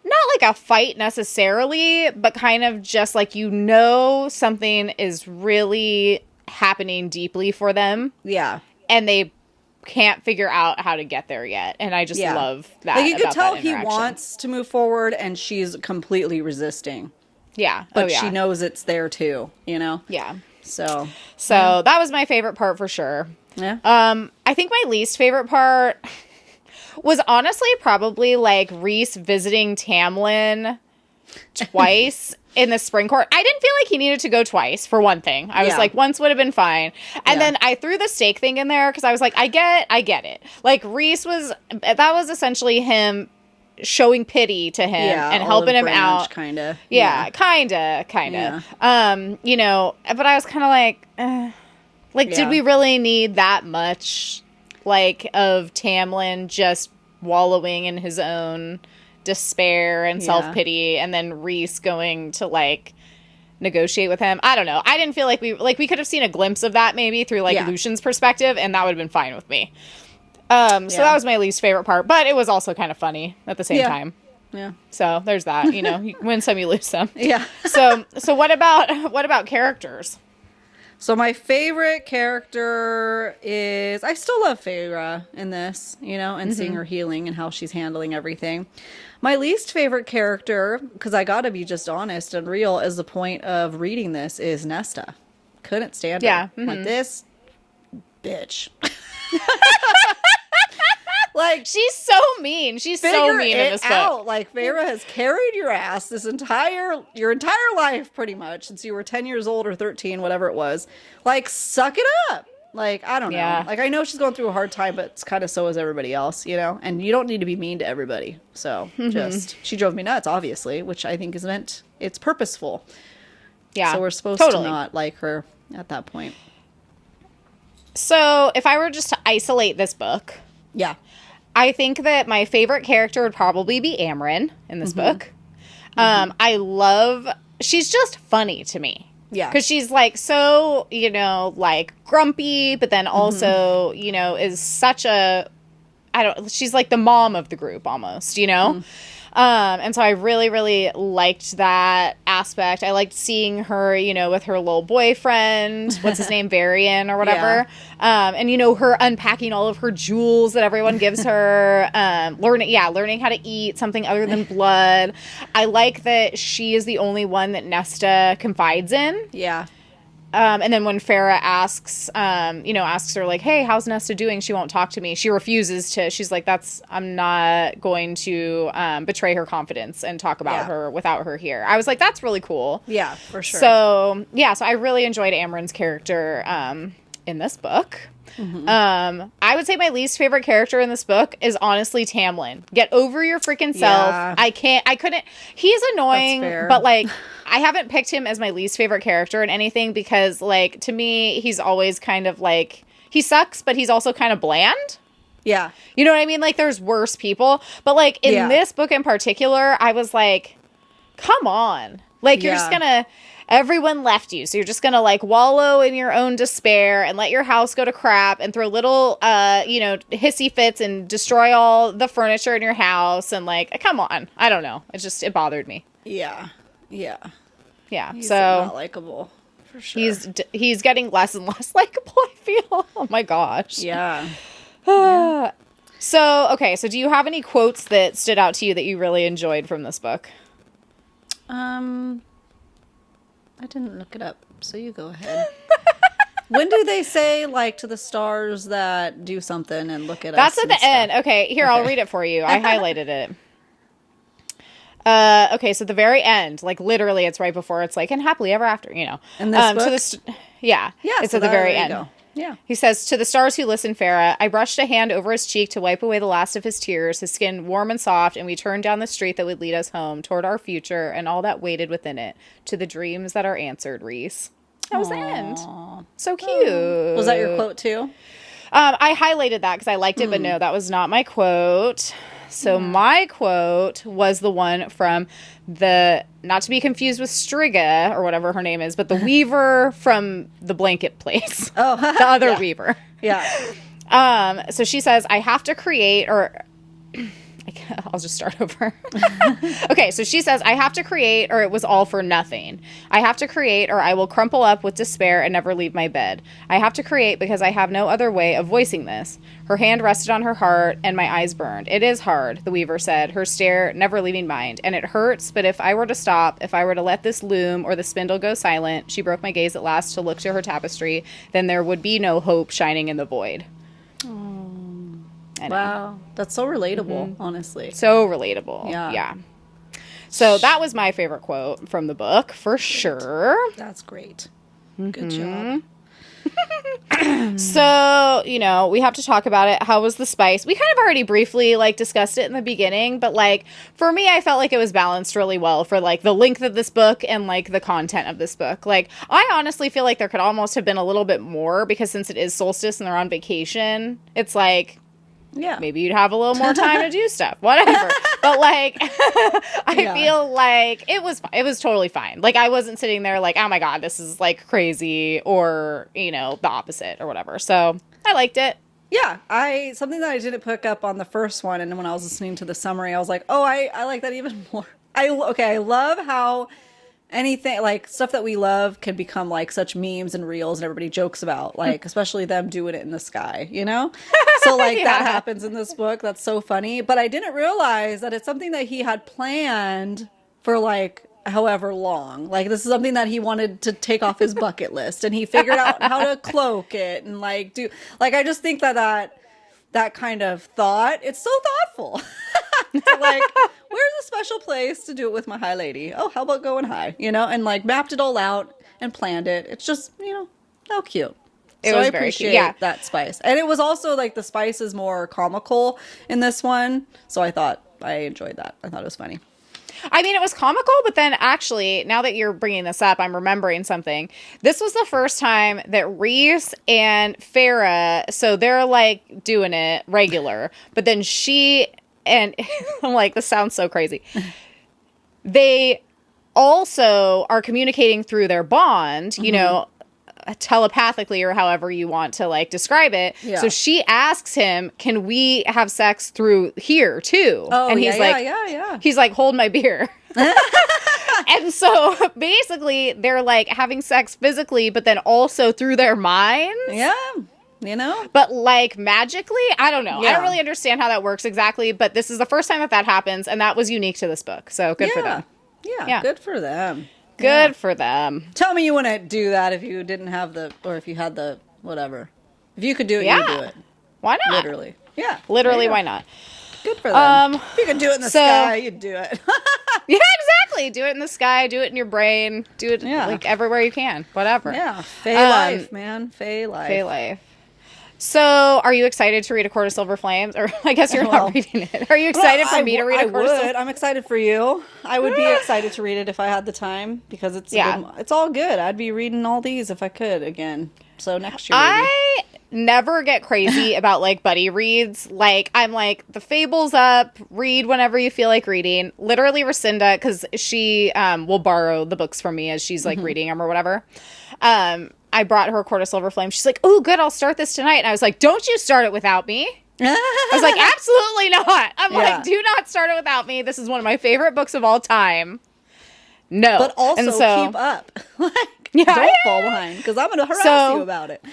not a fight necessarily, but kind of just something is really happening deeply for them. Yeah. And they can't figure out how to get there yet. And I just love that. You could tell he wants to move forward, and she's completely resisting. Yeah. But she knows it's there too, Yeah. So that was my favorite part for sure. Yeah. I think my least favorite part was honestly probably Rhys visiting Tamlin twice in the spring court. I didn't feel like he needed to go twice, for one thing. I was once would have been fine. And then I threw the steak thing in there because I was like, I get it. Rhys that was essentially him showing pity to him and helping him out. Kind of. Yeah, kind of. Yeah. But I was kind of did we really need that much? Of Tamlin just wallowing in his own despair and self-pity, and then Reese going to, like, negotiate with him. I don't know. I didn't feel like we could have seen a glimpse of that maybe through, like, Lucian's perspective, and that would have been fine with me. So that was my least favorite part, but it was also kind of funny at the same time. Yeah. So there's that. You know, you win some, you lose some. Yeah. So what about characters? So my favorite character is, I still love Feyre in this, you know, and seeing her healing and how she's handling everything. My least favorite character, because I gotta be just honest and real, is the point of reading this, is Nesta. Couldn't stand her. Yeah. Like, this bitch. Like, she's so mean. She's so mean in this book. Like, Feyre has carried your ass your entire life, pretty much, since you were 10 years old or 13, whatever it was. Like, suck it up. Like, I don't know. Like, I know she's going through a hard time, but it's kind of so is everybody else, you know? And you don't need to be mean to everybody. So, she drove me nuts, obviously, which I think it's purposeful. Yeah. So we're supposed to not like her at that point. So, if I were just to isolate this book. Yeah. I think that my favorite character would probably be Amryn in this book. She's just funny to me. Yeah. Because she's, like, so, you know, like, grumpy, but then also, you know, is such she's like the mom of the group almost, you know? And so I really, really liked that aspect. I liked seeing her, you know, with her little boyfriend, what's his name, Varian or whatever. And, you know, her unpacking all of her jewels that everyone gives her, learning how to eat something other than blood. I like that she is the only one that Nesta confides in. Yeah. And then when Farrah asks her, like, hey, how's Nesta doing? She won't talk to me. She refuses to. She's like, I'm not going to betray her confidence and talk about her without her here. I was like, that's really cool. Yeah, for sure. So I really enjoyed Amryn's character in this book. I would say my least favorite character in this book is honestly Tamlin. Get over your freaking self. Yeah. He's annoying, but, like, I haven't picked him as my least favorite character in anything because, like, to me, he's always kind of, like, he sucks, but he's also kind of bland. Yeah. You know what I mean? Like, there's worse people. But, like, in this book in particular, I was like, come on. Like, you're just gonna... Everyone left you, so you're just gonna, like, wallow in your own despair and let your house go to crap and throw little, hissy fits and destroy all the furniture in your house and, like, come on. I don't know. It bothered me. Yeah. Yeah. Yeah. He's so not likable, for sure. He's getting less and less likable, I feel. Oh my gosh. Yeah. So do you have any quotes that stood out to you that you really enjoyed from this book? I didn't look it up, so you go ahead. When do they say, like, to the stars that do something and look at us? That's at the end. Okay, here, I'll read it for you. I highlighted it. Okay, so the very end, like, literally, it's right before it's like, and happily ever after, you know. In this book? It's at the very end. Go. Yeah. He says, to the stars who listen, Farrah, I brushed a hand over his cheek to wipe away the last of his tears, his skin warm and soft, and we turned down the street that would lead us home, toward our future, and all that waited within it, to the dreams that are answered, Reese. That was the end. So cute. Was that your quote, too? I highlighted that because I liked it, but no, that was not my quote. So my quote was the one from not to be confused with Strigga, or whatever her name is, but the weaver from the blanket place. Oh. The other weaver. Yeah. So she says, I have to create, or... I'll just start over. Okay, so she says, I have to create or it was all for nothing. I have to create or I will crumple up with despair and never leave my bed. I have to create because I have no other way of voicing this. Her hand rested on her heart and my eyes burned. It is hard, the weaver said, her stare never leaving mine. And it hurts, but if I were to stop, if I were to let this loom or the spindle go silent, she broke my gaze at last to look to her tapestry, then there would be no hope shining in the void. Wow, that's so relatable, honestly. So relatable. Yeah. So that was my favorite quote from the book, for sure. That's great. Good job. So, we have to talk about it. How was the spice? We kind of already briefly, discussed it in the beginning, but, for me, I felt like it was balanced really well for, the length of this book and, the content of this book. I honestly feel like there could almost have been a little bit more, because since it is solstice and they're on vacation, it's yeah, maybe you'd have a little more time to do stuff. Whatever. But like, I feel like it was totally fine. Like, I wasn't sitting there like, oh my God, this is like crazy, or, you know, the opposite or whatever. So I liked it. Yeah, something that I didn't pick up on the first one, and when I was listening to the summary, I was like, oh, I like that even more. I love how anything, like, stuff that we love can become like such memes and reels and everybody jokes about, like, especially them doing it in the sky, you know? So like that happens in this book. That's so funny. But I didn't realize that it's something that he had planned for like however long. Like, this is something that he wanted to take off his bucket list, and he figured out how to cloak it and like do, like, I just think that kind of thought, it's so thoughtful. Like, where's a special place to do it with my high lady? Oh, how about going high? You know, and like mapped it all out and planned it. It's just, you know, how cute. So I appreciate that spice. And it was also like the spice is more comical in this one. So I enjoyed that. I thought it was funny. I mean, it was comical, but then actually, now that you're bringing this up, I'm remembering something. This was the first time that Reese and Farah, so they're like doing it regular, but then she, and I'm like, this sounds so crazy. They also are communicating through their bond, you know, telepathically or however you want to like describe it. Yeah. So she asks him, can we have sex through here too? Oh, and he's he's like, hold my beer. And so basically they're like having sex physically, but then also through their minds. Yeah. You know, but like magically, I don't know. I don't really understand how that works exactly, but this is the first time that happens. And that was unique to this book. So good for them. Yeah. Good for them. Good for them. Tell me you wouldn't do that if you didn't have or if you had the whatever. If you could do it, you'd do it. Why not? Literally. Yeah. Literally, why not? Good for them. If you could do it in the sky, you'd do it. Yeah, exactly. Do it in the sky. Do it in your brain. Do it like everywhere you can. Whatever. Yeah. Fae life, man. Fae life. Fae life. So, are you excited to read A Court of Silver Flames? Or I guess you're not reading it. Are you excited for me to read A Court of Silver? I'm excited for you. I would be excited to read it if I had the time, because it's it's all good. I'd be reading all these if I could again. So next year, maybe. I never get crazy about like buddy reads. Like, I'm like, the Fable's up. Read whenever you feel like reading. Literally, Rescinda, because she will borrow the books from me as she's like reading them or whatever. I brought her A Court of Silver Flame. She's like, oh, good, I'll start this tonight. And I was like, don't you start it without me. I was like, absolutely not. I'm like, do not start it without me. This is one of my favorite books of all time. No. But also keep up. Like, don't fall behind, because I'm going to harass you about it.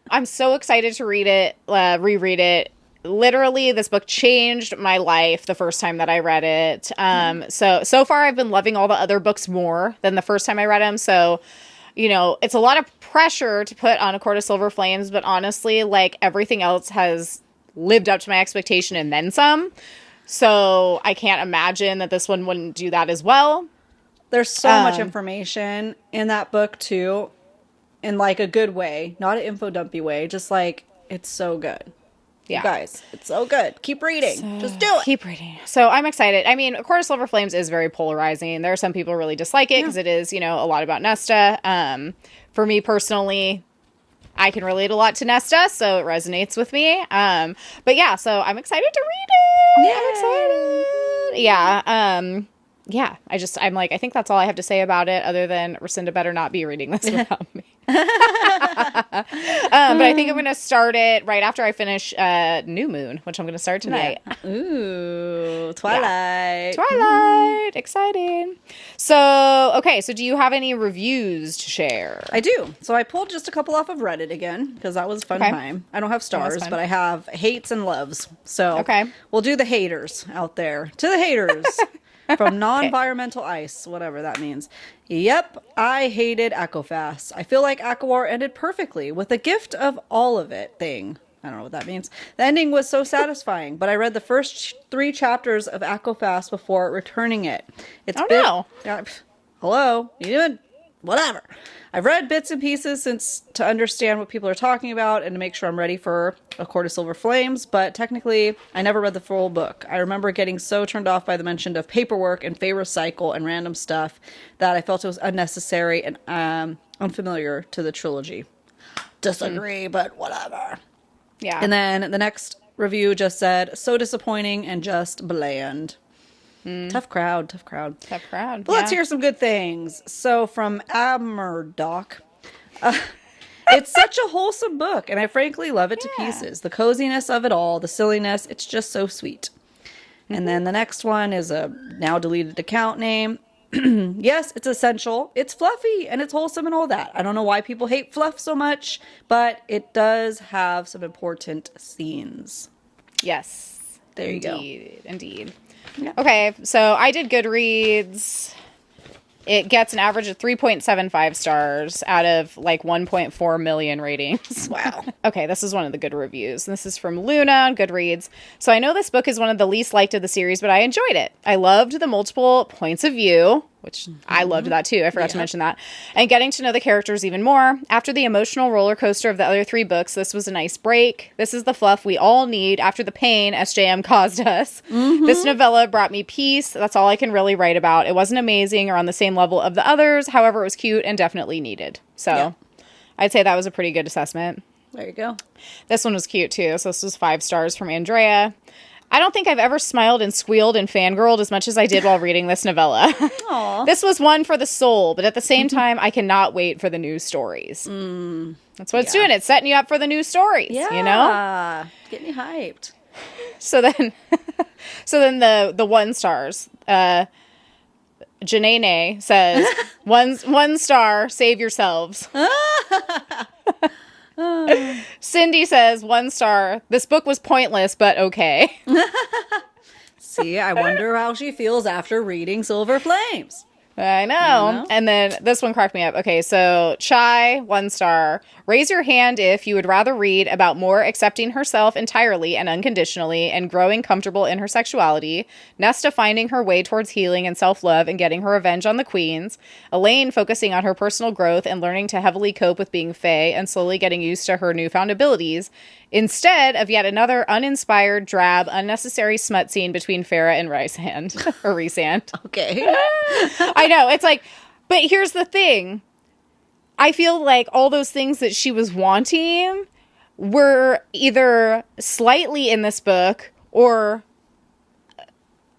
I'm so excited to read it, reread it. Literally, this book changed my life the first time that I read it. So far, I've been loving all the other books more than the first time I read them. So, you know, it's a lot of pressure to put on A Court of Silver Flames, but honestly, like, everything else has lived up to my expectation and then some. So I can't imagine that this one wouldn't do that as well. There's so much information in that book too, in like a good way, not an info dumpy way. Just like, it's so good. Yeah. You guys, it's so good. Keep reading. Just do it. Keep reading. So I'm excited. I mean, A Court of Silver Flames is very polarizing. There are some people who really dislike it because it is, you know, a lot about Nesta. For me personally, I can relate a lot to Nesta, so it resonates with me. But yeah, so I'm excited to read it. Yay. I'm excited. Yeah. Yeah, I'm like, I think that's all I have to say about it, other than Rescinda better not be reading this without me. But I think I'm going to start it right after I finish New Moon, which I'm going to start tonight. Yeah. Ooh, Twilight. Yeah. Twilight. Exciting. So, okay, so do you have any reviews to share? I do. So I pulled just a couple off of Reddit again, because that was a fun time. I don't have stars, but I have hates and loves. So we'll do the haters out there. To the haters. From non-environmental ice, whatever that means. Yep, I hated ACOFAS. I feel like ACOWAR ended perfectly with a gift of all of it thing. I don't know what that means. The ending was so satisfying, but I read the first 3 chapters of ACOFAS before returning it. Hello? You doing? Whatever. I've read bits and pieces to understand what people are talking about and to make sure I'm ready for A Court of Silver Flames, but technically, I never read the full book. I remember getting so turned off by the mention of paperwork and favor cycle and random stuff that I felt it was unnecessary and unfamiliar to the trilogy. Disagree, but whatever. Yeah. And then the next review just said, so disappointing and just bland. Tough crowd. Tough crowd. But let's hear some good things. So from Amerdoc, it's such a wholesome book, and I frankly love it to pieces. The coziness of it all, the silliness, it's just so sweet. And then the next one is a now deleted account name. Yes, it's essential. It's fluffy and it's wholesome and all that. I don't know why people hate fluff so much, but it does have some important scenes. Yes. There you go. Indeed. Yeah. Okay, so I did Goodreads. It gets an average of 3.75 stars out of like 1.4 million ratings. Wow. Okay, this is one of the good reviews. This is from Luna on Goodreads. So I know this book is one of the least liked of the series, but I enjoyed it. I loved the multiple points of view, which I loved that too. I forgot to mention that. And getting to know the characters even more. After the emotional roller coaster of the other 3 books, this was a nice break. This is the fluff we all need after the pain SJM caused us. This novella brought me peace. That's all I can really write about. It wasn't amazing or on the same level of the others. However, it was cute and definitely needed. So I'd say that was a pretty good assessment. There you go. This one was cute too. So this was 5 stars from Andrea. I don't think I've ever smiled and squealed and fangirled as much as I did while reading this novella. This was one for the soul, but at the same time, I cannot wait for the new stories. That's what it's doing. It's setting you up for the new stories, you know? Getting you hyped. So then the 1 stars, Janae says, one star, save yourselves. Cindy says, 1 star, this book was pointless, but okay. See, I wonder how she feels after reading Silver Flames. I know. And then this one cracked me up. Okay, so Chai, 1 star. Raise your hand if you would rather read about more accepting herself entirely and unconditionally and growing comfortable in her sexuality. Nesta finding her way towards healing and self-love and getting her revenge on the queens. Elaine focusing on her personal growth and learning to heavily cope with being Fae and slowly getting used to her newfound abilities. Instead of yet another uninspired, drab, unnecessary smut scene between Farah and Rysand. Or Rysand. Okay. I know. It's like, but here's the thing. I feel like all those things that she was wanting were either slightly in this book or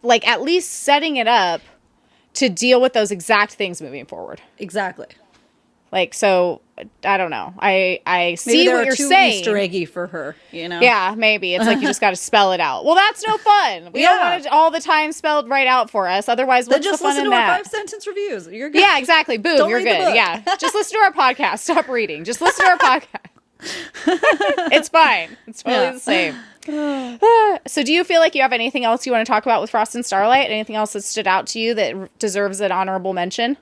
like at least setting it up to deal with those exact things moving forward. Exactly. Like, so, I don't know. I see maybe what you're too saying. Easter eggy for her, you know? Yeah, maybe. It's like you just got to spell it out. Well, that's no fun. We don't want it all the time spelled right out for us. Otherwise, what's the fun in that? Just listen to our 5-sentence reviews. You're good. Yeah, exactly. Boom, Don't you're read the good. book. Yeah. Just listen to our podcast. Stop reading. Just listen to our podcast. It's fine. It's totally the same. So do you feel like you have anything else you want to talk about with Frost and Starlight? Anything else that stood out to you that deserves an honorable mention?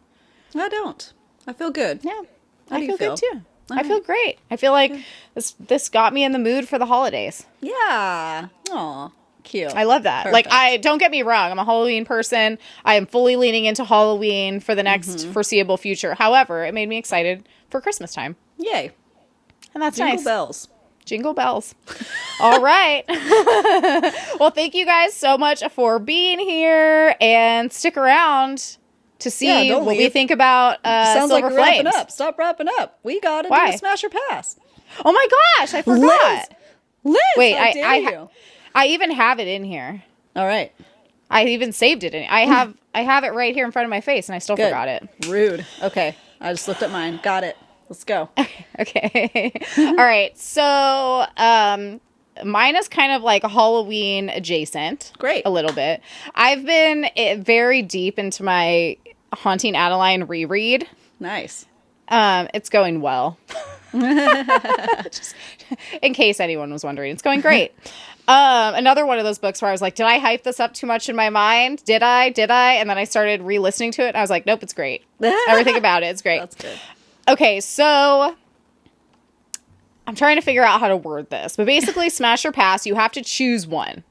I don't. I feel good. Yeah. How do you feel good too. All I feel great. I feel like this got me in the mood for the holidays. Yeah. Aw. Cute. I love that. Perfect. Like, don't get me wrong. I'm a Halloween person. I am fully leaning into Halloween for the next foreseeable future. However, it made me excited for Christmas time. Yay. And that's Jingle nice. bells. Jingle bells. All right. Well, thank you guys so much for being here, and stick around to see what we think about Sounds Silver like Flames. wrapping up. Stop wrapping up. We got to do Why? a smash or pass. Oh my gosh, I forgot. Liz, Wait, how dare you? I even have it in here. All right. I even saved it in. I have it right here in front of my face, and I still forgot it. Rude. Okay, I just looked at mine. Got it. Let's go. Okay. All right. So, mine is kind of like Halloween adjacent. Great. A little bit. I've been very deep into my Haunting Adeline reread. Nice. It's going well. Just in case anyone was wondering, it's going great. Another one of those books where I was like, did I hype this up too much in my mind? Did I? And then I started re-listening to it, and I was like, nope, it's great. Everything about it, it's great. That's good. Okay, so I'm trying to figure out how to word this. But basically, smash or pass, you have to choose one.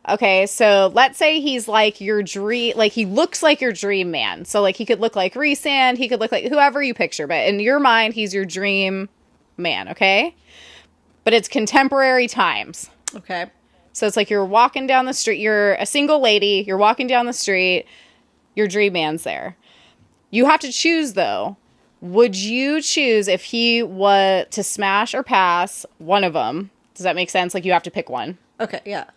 Okay, so let's say he's like your dream, like he looks like your dream man. So like he could look like Rhysand, he could look like whoever you picture, but in your mind, he's your dream man, okay? But it's contemporary times. Okay. So it's like you're walking down the street, you're a single lady, you're walking down the street, your dream man's there. You have to choose though. Would you choose if he was to smash or pass one of them? Does that make sense? Like you have to pick one. Okay, yeah.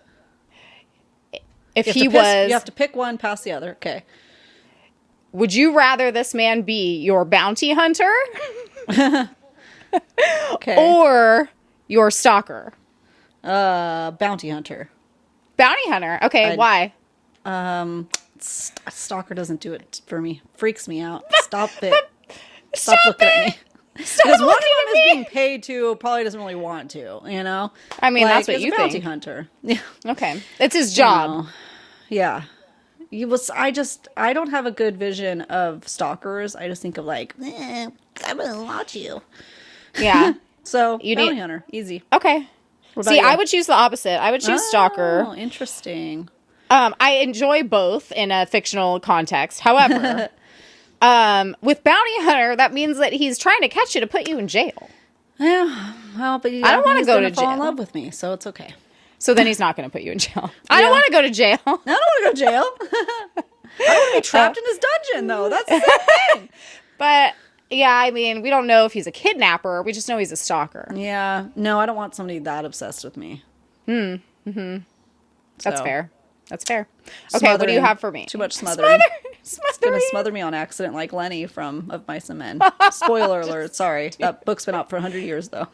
if You he have to was, you have to pick one, pass the other. Okay. would you rather this man be your bounty hunter Okay. or your stalker? Bounty hunter. Bounty hunter. Okay, why? Stalker doesn't do it for me. Freaks me out. Stop it. Stop looking at me. Stop Because one of looking them at is me. being paid to, probably doesn't really want to, you know? I mean, that's what it's you a bounty think. hunter. Yeah. Okay, it's his job. No. Yeah. I don't have a good vision of stalkers. I just think of like, I really want you. Yeah. So, You bounty need- hunter. Easy. Okay. What about See, you? I would choose the opposite. I would choose stalker. Oh, interesting. I enjoy both in a fictional context. However, with bounty hunter, that means that he's trying to catch you to put you in jail. Yeah. Well, but I don't wanna he's go gonna to fall in jail. love with me, so it's okay. So then he's not going to put you in jail. I Yeah. don't want to go to jail. I don't want to go to jail. I don't want to be trapped in his dungeon, though. That's the same thing. But yeah, I mean, we don't know if he's a kidnapper. We just know he's a stalker. Yeah. No, I don't want somebody that obsessed with me. That's So, fair. That's fair. Okay, what do you smothering. have for me? Too much smothering. It's gonna Smothering. smother me on accident like Lenny from Of Mice and Men. Spoiler alert, sorry. That book's been out for 100 years, though.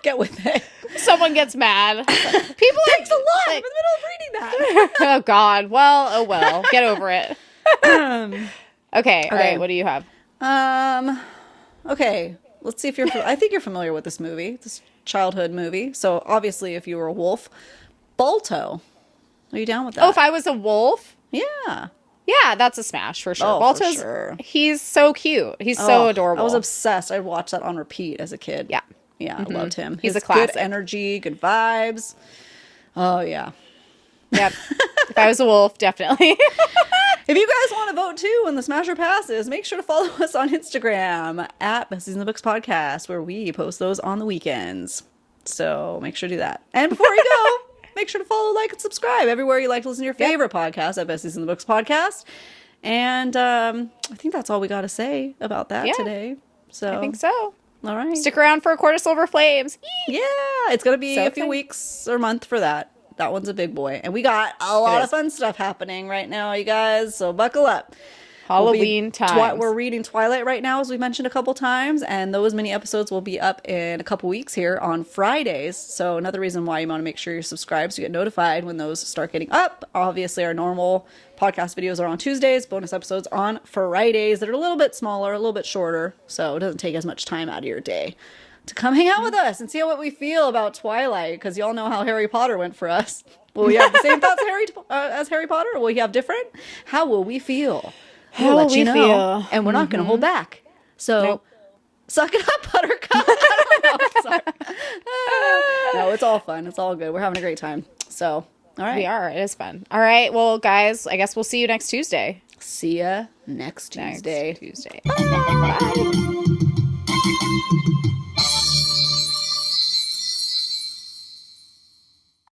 Get with it. Someone gets mad. People Thanks a lot. I'm in like- the middle of reading that. oh God. Well, oh well. Get over it. Okay. All right. What do you have? Okay. Let's see if you're. I think you're familiar with this movie, this childhood movie. So obviously, if you were a wolf, Balto. Are you down with that? Oh, if I was a wolf, Yeah. yeah, that's a smash for sure. Oh, for Balto's, sure. he's so cute. He's so Oh, adorable. I was obsessed. I watched that on repeat as a kid. Yeah. Yeah, I loved him. He's His a classic. Good energy, good vibes. Oh, yeah. Yep. If I was a wolf, definitely. If you guys want to vote too when the Smasher passes, make sure to follow us on Instagram at Besties in the Books Podcast, where we post those on the weekends. So make sure to do that. And before you go, make sure to follow, like, and subscribe everywhere you like to listen to your favorite podcast at Besties in the Books Podcast. And I think that's all we got to say about that today. So I think so. All right. Stick around for a quarter silver flames. Yeah, it's going to be So a few excited. weeks or month for that. That one's a big boy. And we got a lot is. of fun stuff happening right now, you guys. So buckle up. Halloween time. We're reading Twilight right now, as we mentioned a couple times. And those mini episodes will be up in a couple weeks here on Fridays. So another reason why you want to make sure you're subscribed so you get notified when those start getting up. Obviously, our normal podcast videos are on Tuesdays. Bonus episodes on Fridays that are a little bit smaller, a little bit shorter. So it doesn't take as much time out of your day to come hang out with us and see what we feel about Twilight, because y'all know how Harry Potter went for us. Will we have the same thoughts as Harry Potter, or will we have different? How will we feel? How We'll will let you we know, feel? and we're not going to hold back. So, Nope. suck it up, Buttercup. I don't know. Sorry. No, it's all fun. It's all good. We're having a great time. So, all right. We are. It is fun. All right. Well, guys, I guess we'll see you next Tuesday. See ya next Tuesday. Next Tuesday. Bye.